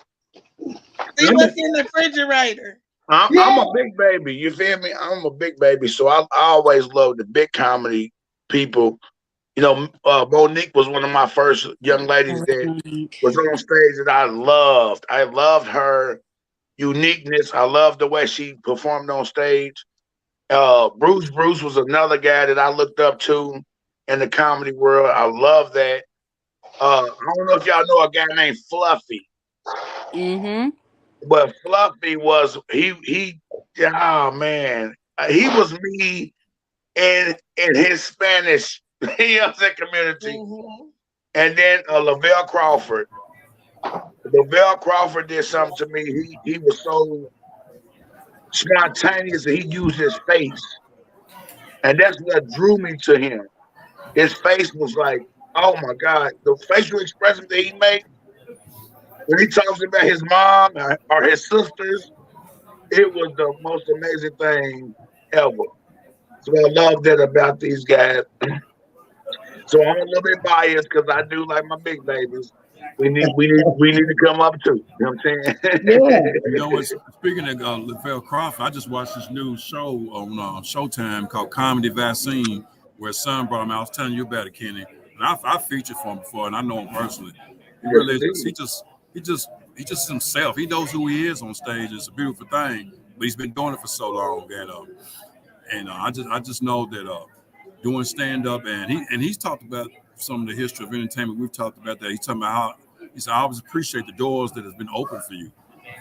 See what's in the refrigerator. I'm a big baby. You feel me? I'm a big baby, so I always love the big comedy people. Monique was one of my first young ladies that was on stage that I loved. I loved her uniqueness. I loved the way she performed on stage. Bruce was another guy that I looked up to in the comedy world. I love that. I don't know if y'all know a guy named Fluffy. Mm-hmm. But Fluffy was oh man, he was me in his Spanish community. Mm-hmm. And then Lavelle Crawford. Lavelle Crawford did something to me. He was so spontaneous that he used his face. And that's what drew me to him. His face was like, oh my God, the facial expression that he made when he talks about his mom or his sisters, it was the most amazing thing ever. So I love that about these guys. So I'm a little bit biased because I do like my big babies. We need to come up too. You know what I'm saying? Yeah. Speaking of Lavelle Crawford, I just watched this new show on Showtime called Comedy Vaccine, where his son brought him out. I was telling you about it, Kenny. And I featured for him before, and I know him personally. He just himself. He knows who he is on stage. It's a beautiful thing, but he's been doing it for so long, and I just know that doing stand up, and he's talked about some of the history of entertainment. We've talked about that. He's talking about how he said, I always appreciate the doors that has been open for you.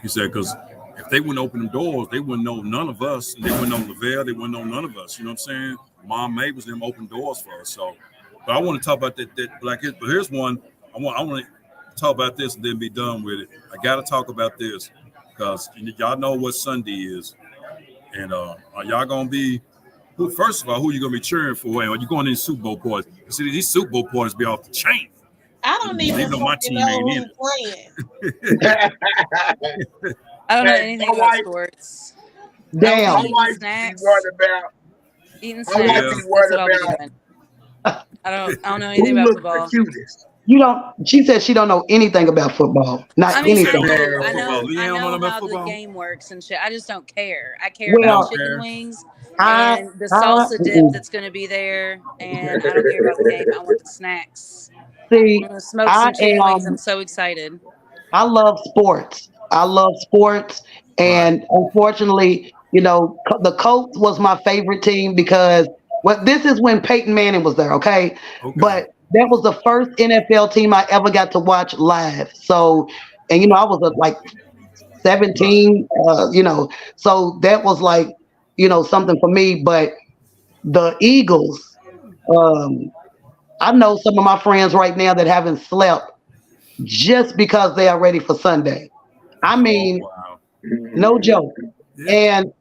He said, because if they wouldn't open them doors, they wouldn't know none of us. They wouldn't know Lavelle. They wouldn't know none of us. You know what I'm saying? Mom May was them open doors for us. So, but I want to talk about that black history. But here's one. I want to talk about this and then be done with it. I got to talk about this because y'all know what Sunday is, and are y'all gonna be? First of all, who you gonna be cheering for? And are you going to these Super Bowl parties? See, these Super Bowl parties be off the chain. I don't even Even my fucking team know ain't who in playing. I don't know Hey, anything my about wife, sports. I will Damn. my be eating wife be worried snacks. about. Eating My wife snacks. be Yeah. That's worried what I'll be about doing. I don't know anything who about looks the football. cutest. You don't. She said she don't know anything about football. Not I mean, She I don't anything. know do. about I football. know. I Leanne don't know know about how the football. game works and shit. I just don't care. I care You about Well, don't chicken care. wings I, and the I salsa dip that's going to be there, and I don't care about the game. I want the snacks. I'm see. gonna smoke I some chicken wings. I'm am. so excited. I love sports. I love sports, Right. and unfortunately, the Colts was my favorite team because this is when Peyton Manning was there, okay? Okay. But that was the first NFL team I ever got to watch live. So, and I was like Right. 17, so that was like something for me. But the Eagles, um, I know some of my friends right now that haven't slept just because they are ready for Sunday. I Oh mean, wow. no joke. Yeah. And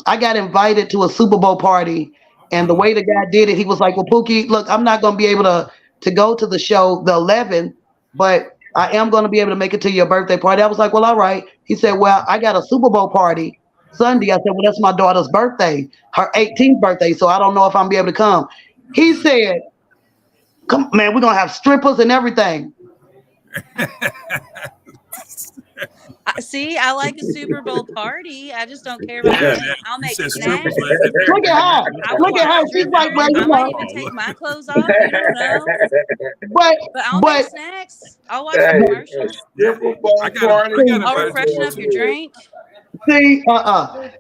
I got invited to a Super Bowl party, and the Uh, way the guy did it, he was like, "Well, Pookie, look, I'm not going to be able to go to the show the 11th, but I am going to be able to make it to your birthday party." I was like, "Well, all right." He said, "Well, I got a Super Bowl party Sunday." I said, "Well, that's my daughter's birthday, her 18th birthday, so I don't know if I'm be able to come." He said, "Come, man, we're gonna have strippers and everything." See, I like a Super Bowl party. I just don't care about the yeah. game. I'll You make said strippers. snacks. Look at her. I will Look at watch her. She's like, strippers. well, I might even take my clothes off. You don't know. but But I'll make but snacks. I'll watch the Hey, a commercials. Yeah. Super Bowl I got see, I'll invited to refreshen one up your too. drink. see,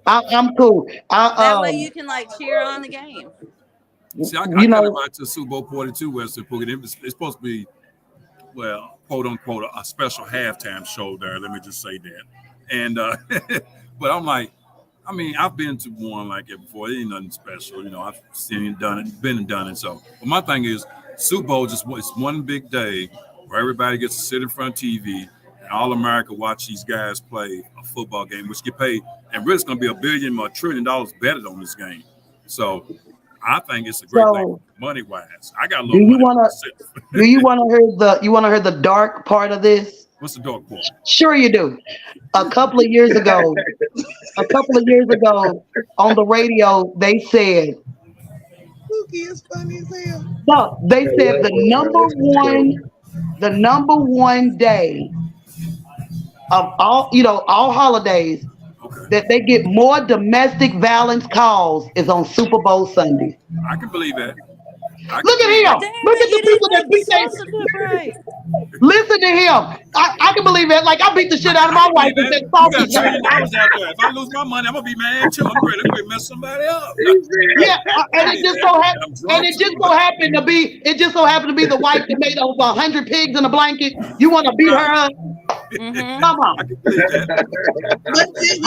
I'm cool. That way you can like cheer on the game. See, I You got know, invited to the Super Bowl party too, Western Pookie. It's supposed to be, well, quote unquote, a special halftime show there. Let me just say that. And but I'm like, I mean, I've been to one like it before. It ain't nothing special, I've seen it, done it, been and done it. So, but my thing is, Super Bowl it's one big day where everybody gets to sit in front of TV and all America watch these guys play a football game, which get paid, and really it's going to be $1 billion or $1 trillion betted on this game. So, I think it's a great thing, so money wise. I got a do little you money wanna to sit. do you wanna hear the dark part of this? What's the dark part? Sure you do. A couple of years ago on the radio, they said Pookie is funny as hell. no, they said the number one day of all holidays Okay, that they get more domestic violence calls is on Super Bowl Sunday. I can believe that. I can Look at believe him. that. Damn Look at it, the you didn't people that make the beat they. salsa dip right. Listen to him. I can believe that. Like I beat the shit out of I my can wife believe with that. that You got sausage. $1 trillion out there. If I lose my money, I'm gonna be mad too. I'm ready to mess somebody up. Yeah, and it just so happened, I'm drunk too. to be the wife that made over 100 pigs in a blanket. You want to beat her Right. up? Mm-hmm. Come I on. can believe that. But then,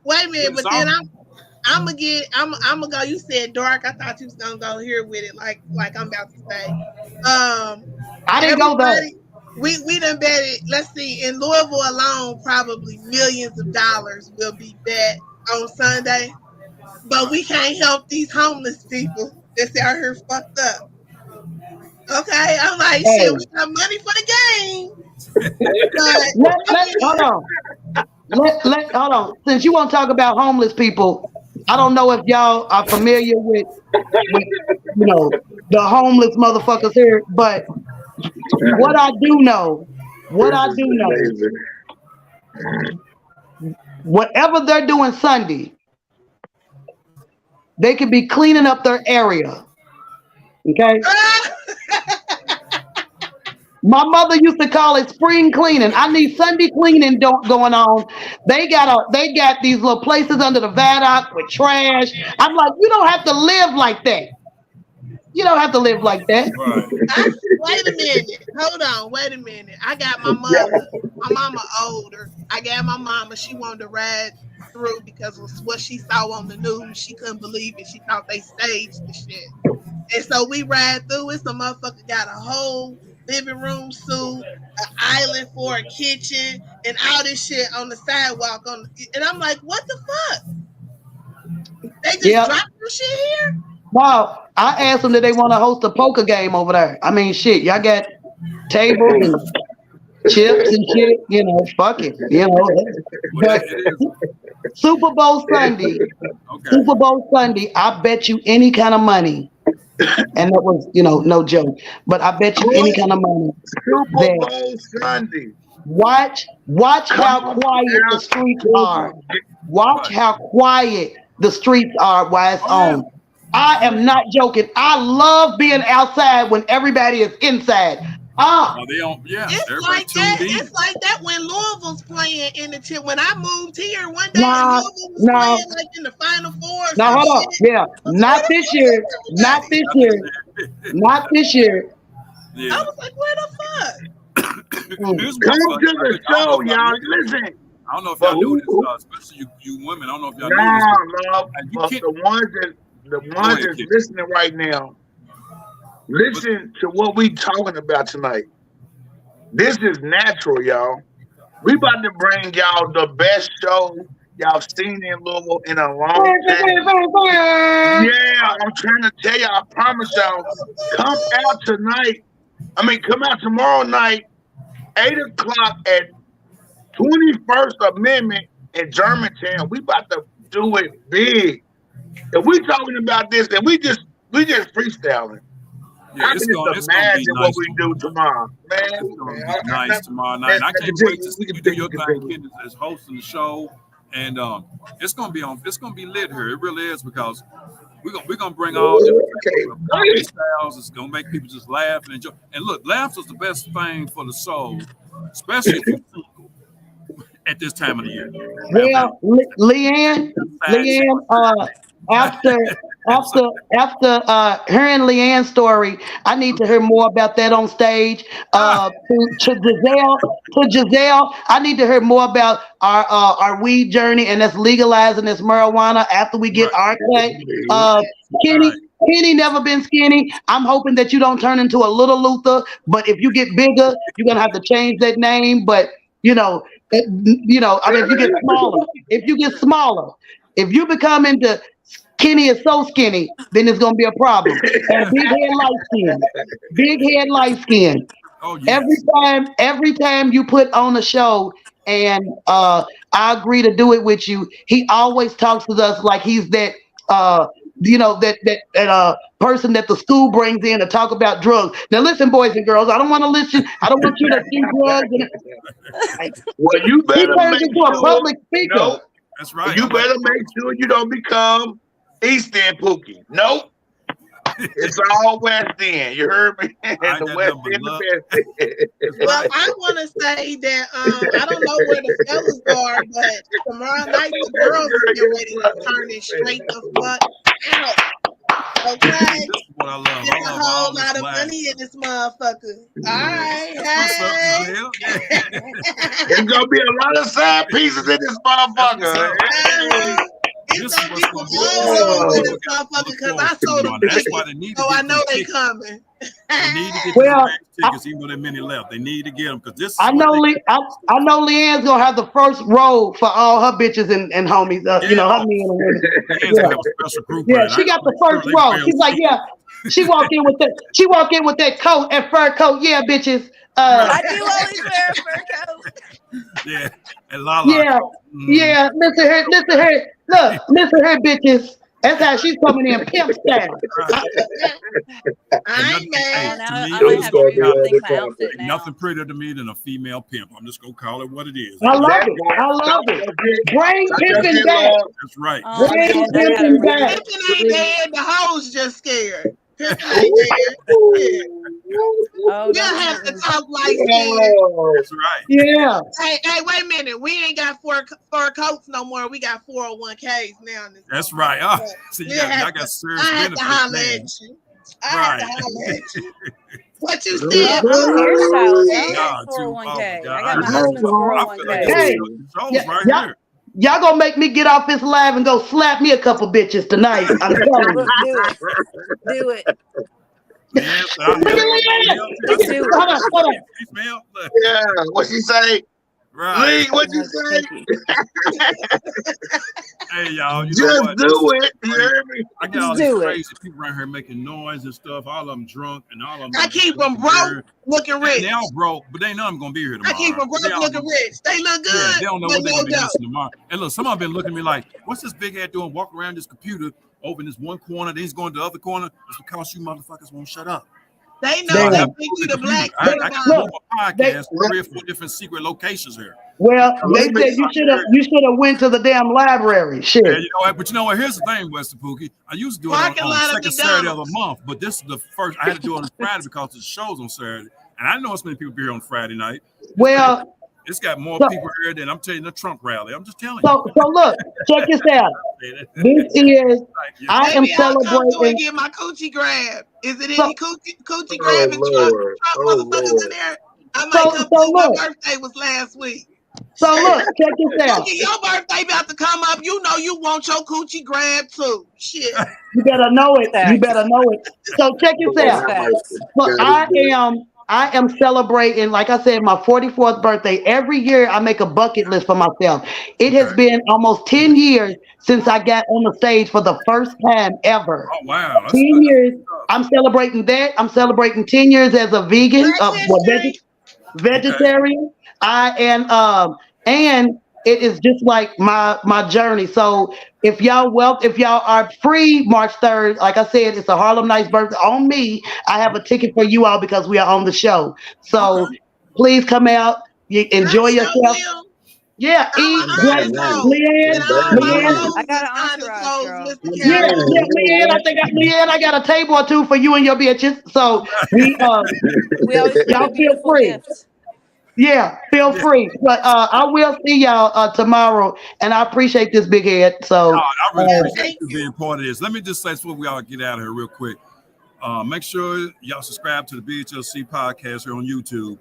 wait a minute. It's But then all I'm gonna go. You said dark. I thought you was gonna go here with it, like I'm about to say. I didn't go there. Everybody, we done betted. Let's see, in Louisville alone, probably millions of dollars will be bet on Sunday. But we can't help these homeless people that's out here fucked up. Okay, I'm like, shit, Hey, we got money for the game, but I hold mean, on. Hold on. Since you want to talk about homeless people, I don't know if y'all are familiar with the homeless motherfuckers here, but what I do know, what This I is do know, amazing. whatever they're doing Sunday, they could be cleaning up their area. Okay. My mother used to call it spring cleaning. I need Sunday cleaning going on. They got these little places under the viaduct with trash. I'm like, you don't have to live like that. You don't have to live like that. right. wait a minute. Hold on. Wait a minute. I got my mother. My mama older. I got my mama. She wanted to ride through because of what she saw on the news. She couldn't believe it. She thought they staged the shit. And so we ride through it. Some motherfucker got a whole living room suite, an island for a kitchen, and all this shit on the sidewalk. And I'm like, what the fuck? They just Yeah. dropped some shit here? Wow. I asked them that they want to host a poker game over there. I mean, shit, y'all got tables and chips and shit. You know, fuck it. You know, Well, but it is. Super Bowl Sunday, Okay. Super Bowl Sunday, I bet you any kind of money, and that was, you know, no joke, but I bet you any kind of money Super that Bowl Sunday. watch how Come quiet the out streets to are. the Watch how quiet the streets are while it's Oh, yeah. on. I am not joking. I love being outside when everybody is inside. Ah, Oh, they don't. Yeah, It's everybody like that. tuned in. It's like that when Louisville's playing in the tip. When I moved here one day and nah, Louisville was nah. playing like in the Final Four or Now some hold on. shit. Yeah, I was like, not where the this fuck year. is Not everybody? this year. Not this year. Yeah. I was like, where the fuck? Here's Come one to fun. the I don't know show, if y'all y'all. knew this. Listen. I don't know if But y'all knew this, who especially you women. I don't know if y'all knew this. nah, love. And you But can't. the ones Go that's ahead, kid. listening right now, listen to what we talking about tonight. This is natural, y'all. We about to bring y'all the best show y'all seen in Louisville in a long time. Yeah, I'm trying to tell y'all, I promise y'all, come out tonight. Come out tomorrow night, 8 o'clock at 21st Amendment in Germantown. We about to do it big. If we talking about this, and we just freestyling. Yeah, I it's can gonna just be imagine what nice we tomorrow do night. tomorrow, man. It's gonna be I nice never, tomorrow night. And I can't wait to see we you can do your thing, continue. Kid, as hosting the show. And it's gonna be on. It's gonna be lit here. It really is because we're gonna bring all different Okay. types of comedy styles. It's gonna make people just laugh and enjoy. And look, laughs is the best thing for the soul, especially if you're single at this time of the year. Well, Leanne, after her and Leanne's story, I need to hear more about that on stage. To Giselle, I need to hear more about our weed journey and us legalizing this marijuana after we get our cut. Kenny, Right. Kenny never been skinny. I'm hoping that you don't turn into a little Luther, but if you get bigger, you're gonna have to change that name. But you know, if you get smaller, if you become into Kenny is so skinny, then it's gonna be a problem. And big head, light skin. Oh yes. Every time you put on a show, and I agree to do it with you, he always talks with us like he's that person that the school brings in to talk about drugs. Now listen, boys and girls, I don't want to listen. I don't want you to see drugs. Well, you He better turns make into a sure. public speaker. No, That's right. you I'm like, better make sure you don't become East End Pookie. Nope. It's all West End. You heard me? I The got West nothing End, but the Best End. Well, I want to say that I don't know where the fellas are, but tomorrow night the girls are getting ready to turn it straight the fuck out. Okay, this is what I love. there's I a love whole all this lot of laugh. money in this motherfucker. All right, That's what's up, hey. Giselle. There's gonna be a lot of side pieces in this motherfucker. It's This is gonna be what's some gonna be old good. songs in People this got to motherfucker look because forward I to sold them tomorrow. That's tickets, why they need to so I get know them they tickets. coming. They need to get Well, these tickets, even though there are many left. They need to get them because this is I what know they I know Leanne's gonna have the first row for all her bitches and homies. Her men and women. Leanne's gonna have a special group. Yeah, with it. she got the first row. She's like, yeah. She walked in with that coat and fur coat. Yeah, bitches. I do always wear a fur coat. Yeah, and Lala. Yeah, yeah. Listen to her. Look, listen to her, bitches. That's how she's coming in pimp style. I ain't mad. Now me, I might have to Those are rethink my the outfit now. Nothing prettier to me than a female pimp. I'm just gonna call it what it is. I love That it. part. I love it. Bring That's pimping it, back. Lord. That's right. Oh Bring man, I gotta pimping back. Pimpin' ain't dead. The hoes just scared. Pimpin' ain't dead. Yeah. Oh, You'll don't have to remember. talk like skin. Oh, That's right. Yeah. Hey, wait a minute. We ain't got fur coats no more. We got 401ks now. In this That's motherfucker. right. So We'll have y'all got to- serious I have to benefits. holler man. at you. I have to Right. holler at you. What you Oh, said? I'm hairstyles. I Yeah. don't God, have too. Oh 401k. my I God. got my I husband's feel like 401k. this Hey, is the shows yeah, right here. y'all gonna make me get off this live and go slap me a couple bitches tonight. I'm telling you. Look, do it. Do it. Yes, Look at Leanne. Let's do it. Hold on. yeah. What she say? Right. Lee, what you say? Thank you. Hey, y'all, you know Just what? do it. You hear me? I got Just all these do it. crazy people around here making noise and stuff. All of them drunk and all of them. I keep them broke looking rich. They all broke, but they ain't none of them gonna be here tomorrow. I keep them broke They all looking know- rich. They look good. Yeah, they don't know but what they're no gonna be dough. missing tomorrow. And look, some of them been looking at me like, "What's this big head doing? Walking around this computer over in this one corner, then he's going to the other corner." It's because you motherfuckers won't shut up. They So I know Damn. have that Pinky the Black I can Supervisor. promote my They- podcast 3 or 4 different secret locations here. Well, they Let me- said you should have went to the damn library. Shit. And you know what? But you know what? Here's the thing, Wester Pookie. I used to do it Parking on lot of second Saturday of the McDonald's. month, but this is the first. I had to do it on Friday because the show's on Saturday, and I know it's many people be here on Friday night. Well, It's got more So- people here than I'm telling you the Trump rally. I'm just telling so look, check this out. you. This is I am Maybe I'll come through and celebrating. get my coochie grab. Is it So- any coochie Oh, grabbing Lord. Trump Oh, motherfuckers Lord. in there? I might So- come so through. My look. birthday was last week. So look, check this out. Cookie, your birthday about to come up. You know you want your coochie grab too. Shit. You better know it. You Facts. better know it. So check this Lord out. have Facts. mercy. Look, God is good. I am celebrating, like I said, my 44th birthday. Every year I make a bucket list for myself. It has been almost 10 years since I got on the stage for the first time ever. Oh wow, 10 years. I'm celebrating that. I'm celebrating 10 years as a vegan, vegetarian. And it is just like my journey. So if y'all are free March 3rd, like I said, it's a Harlem Nights birthday on me. I have a ticket for you all because we are on the show. So please come out, you enjoy I sure yourself. will. Yeah, I'm eat, an Nice. drink. honest soul. Leanne, And all my Leanne. hoes I got is an honest entourage, souls, girl. Mr. Yeah, Carol. Leanne, I got a table or two for you and your bitches. So We always bring y'all a feel beautiful free. gift. Yeah, feel free. But I will see y'all tomorrow, and I appreciate this big head. So I really appreciate Thank you you. being part of this. Let me just say before we all get out of here real quick. Make sure y'all subscribe to the BHLC podcast here on YouTube.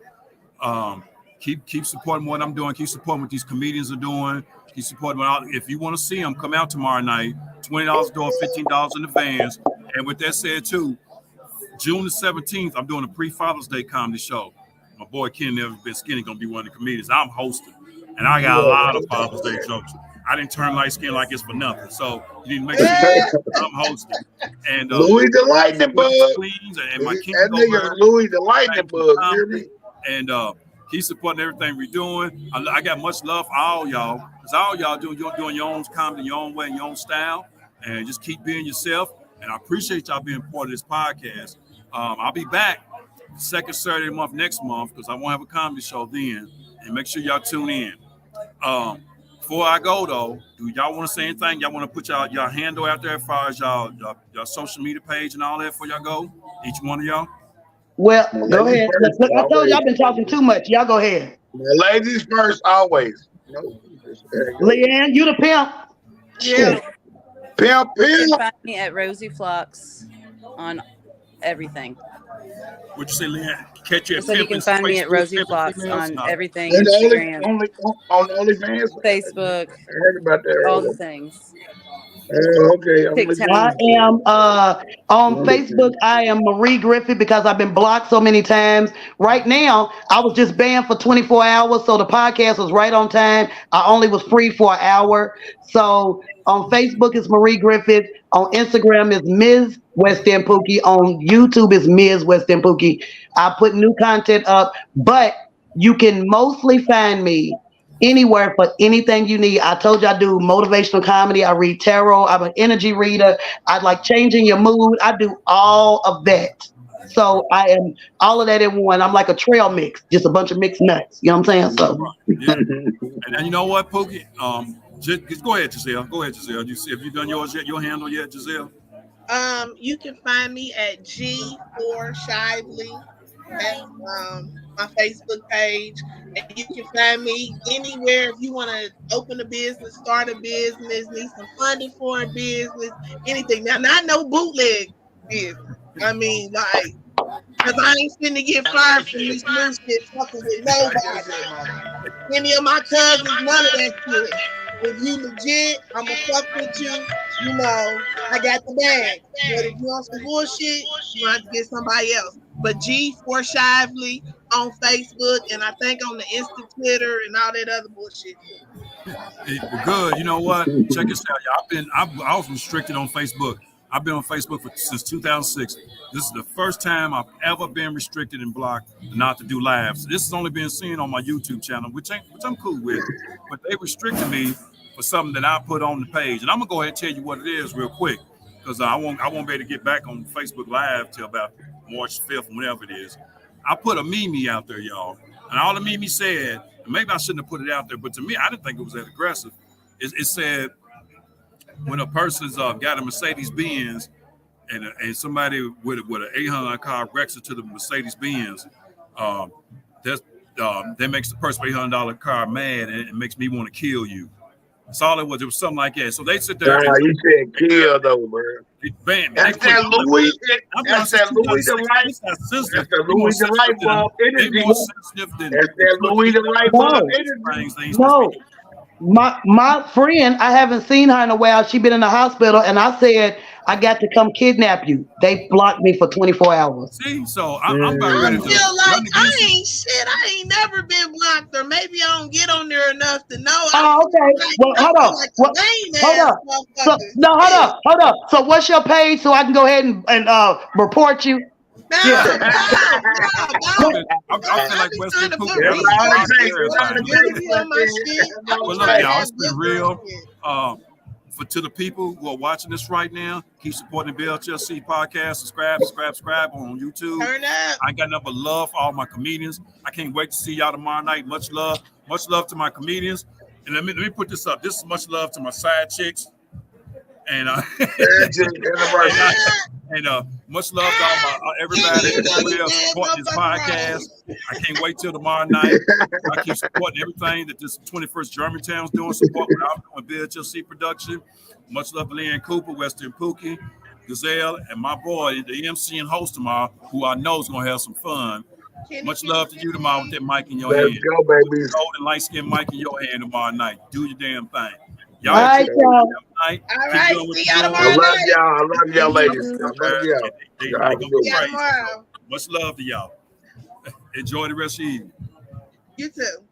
Keep supporting what I'm doing. Keep supporting what these comedians are doing. Keep supporting what if you want to see them, come out tomorrow night. $20 door, $15 in advance. And with that said, too, June the 17th, I'm doing a pre-Father's Day comedy show. My boy Ken Never Been Skinny gonna be one of the comedians. I'm hosting, and I got a lot of Father's Day jokes. I didn't turn light skin like it's for nothing. So you need to make sure I'm hosting. And Louis the Lightning Bug. Queens and my King That nigga Louis the Lightning Bug. You hear me? and keep supporting everything we're doing. I got much love for all y'all, because all y'all doing your own comedy, your own way, your own style, and just keep being yourself. And I appreciate y'all being part of this podcast. I'll be back second Saturday of the month next month because I won't have a comedy show then. And make sure y'all tune in. Before I go though, do y'all want to say anything? Y'all want to put y'all handle out there as far as y'all social media page and all that before y'all go? Each one of y'all. well, go Ladies ahead. first, Look, I told always. you I've been talking too much. Y'all go ahead. Ladies first, always. No. Leanne, you the pimp. Yeah. Pimp, You can pimp. find me at Rosie Flocks on everything. What'd you say, Leanne? Catch you at So you can Pimpin's find me at Facebook, Rosie Pimpin' Flocks Females? on No. everything, And Instagram, only on OnlyFans. Facebook, I heard about that all the earlier. things. Okay. TikTok. I am on Facebook. I am Marie Griffith because I've been blocked so many times. Right now, I was just banned for 24 hours, so the podcast was right on time. I only was free for an hour. So on Facebook it's Marie Griffith. On Instagram is Ms. West End Pookie. On YouTube is Ms. West End Pookie. I put new content up, but you can mostly find me anywhere for anything you need. I told you I do motivational comedy. I read tarot. I'm an energy reader. I like changing your mood. I do all of that. So I am all of that in one. I'm like a trail mix, just a bunch of mixed nuts. You know what I'm saying? So Yeah. And then you know what, Pookie? Just go ahead, Giselle. Go ahead, Giselle. Have you done yours yet? Your handle yet, Giselle? You can find me at G4 Shively. That's my Facebook page. And you can find me anywhere if you want to open a business, start a business, need some funding for a business, anything. Now, not no bootleg business. I mean, like, because I ain't finna get fired from this new shit fucking with nobody. Any of my cousins, none of that shit. If you legit, I'ma fuck with you. You know, I got the bag. But if you on some bullshit, you have to get somebody else. but G4Shively on Facebook, and I think on the Insta Twitter and all that other bullshit. Well, good. You know what? Check this out, y'all. I was restricted on Facebook. I've been on Facebook since 2006. This is the first time I've ever been restricted and blocked not to do lives. This has only been seen on my YouTube channel, which I'm cool with. But they restricted me for something that I put on the page, and I'm gonna go ahead and tell you what it is real quick, because I won't be able to get back on Facebook Live till about March 5th, whenever it is. I put a meme out there, y'all, and all the meme said, and maybe I shouldn't have put it out there, but to me, I didn't think it was that aggressive. It said, when a person's got a Mercedes Benz and somebody with an 800 car wrecks it to the Mercedes Benz, that makes the person with $800 car mad, and it makes me want to kill you. That's all it was. It was something like that. So they sit there. Nah, you said kill though, man. That's that Louis. That's that Louis the light. That's the Louis the light bulb energy. That's that Louis the light bulb energy. No. My friend, I haven't seen her in a while. She been in the hospital, and I said, I got to come kidnap you. They blocked me for 24 hours. See, so I'm about ready to. I feel like I ain't shit. I ain't never been blocked, or maybe I don't get on there enough to know. Oh, okay. Well, hold on. Hold up. So what's your page so I can go ahead and report you? No, Yeah. no. I feel like Wesley Cooper. Well, look, y'all, it's been real. To the people who are watching this right now, keep supporting the BHLC podcast. Subscribe on YouTube. Turn up. I ain't got nothing but love for all my comedians. I can't wait to see y'all tomorrow night. Much love to my comedians. And let me put this up. This is much love to my side chicks. And much love to all everybody supporting this podcast. I can't wait till tomorrow night. I keep supporting everything that this 21st Germantown's doing. Support what I'm doing, BHLC production. Much love to Leanne Cooper, Western Pookie, Gazelle, and my boy, the MC and host tomorrow, who I know is gonna have some fun. Much love to you tomorrow with that mic in your hand. Let's go, baby. Gold and light skinned mic in your hand tomorrow night. Do your damn thing. Y'all All right, y'all. All right, see y'all tomorrow night. I love y'all, ladies. I love y'all. See y'all tomorrow. Much love to y'all. Enjoy the rest of the evening. You too.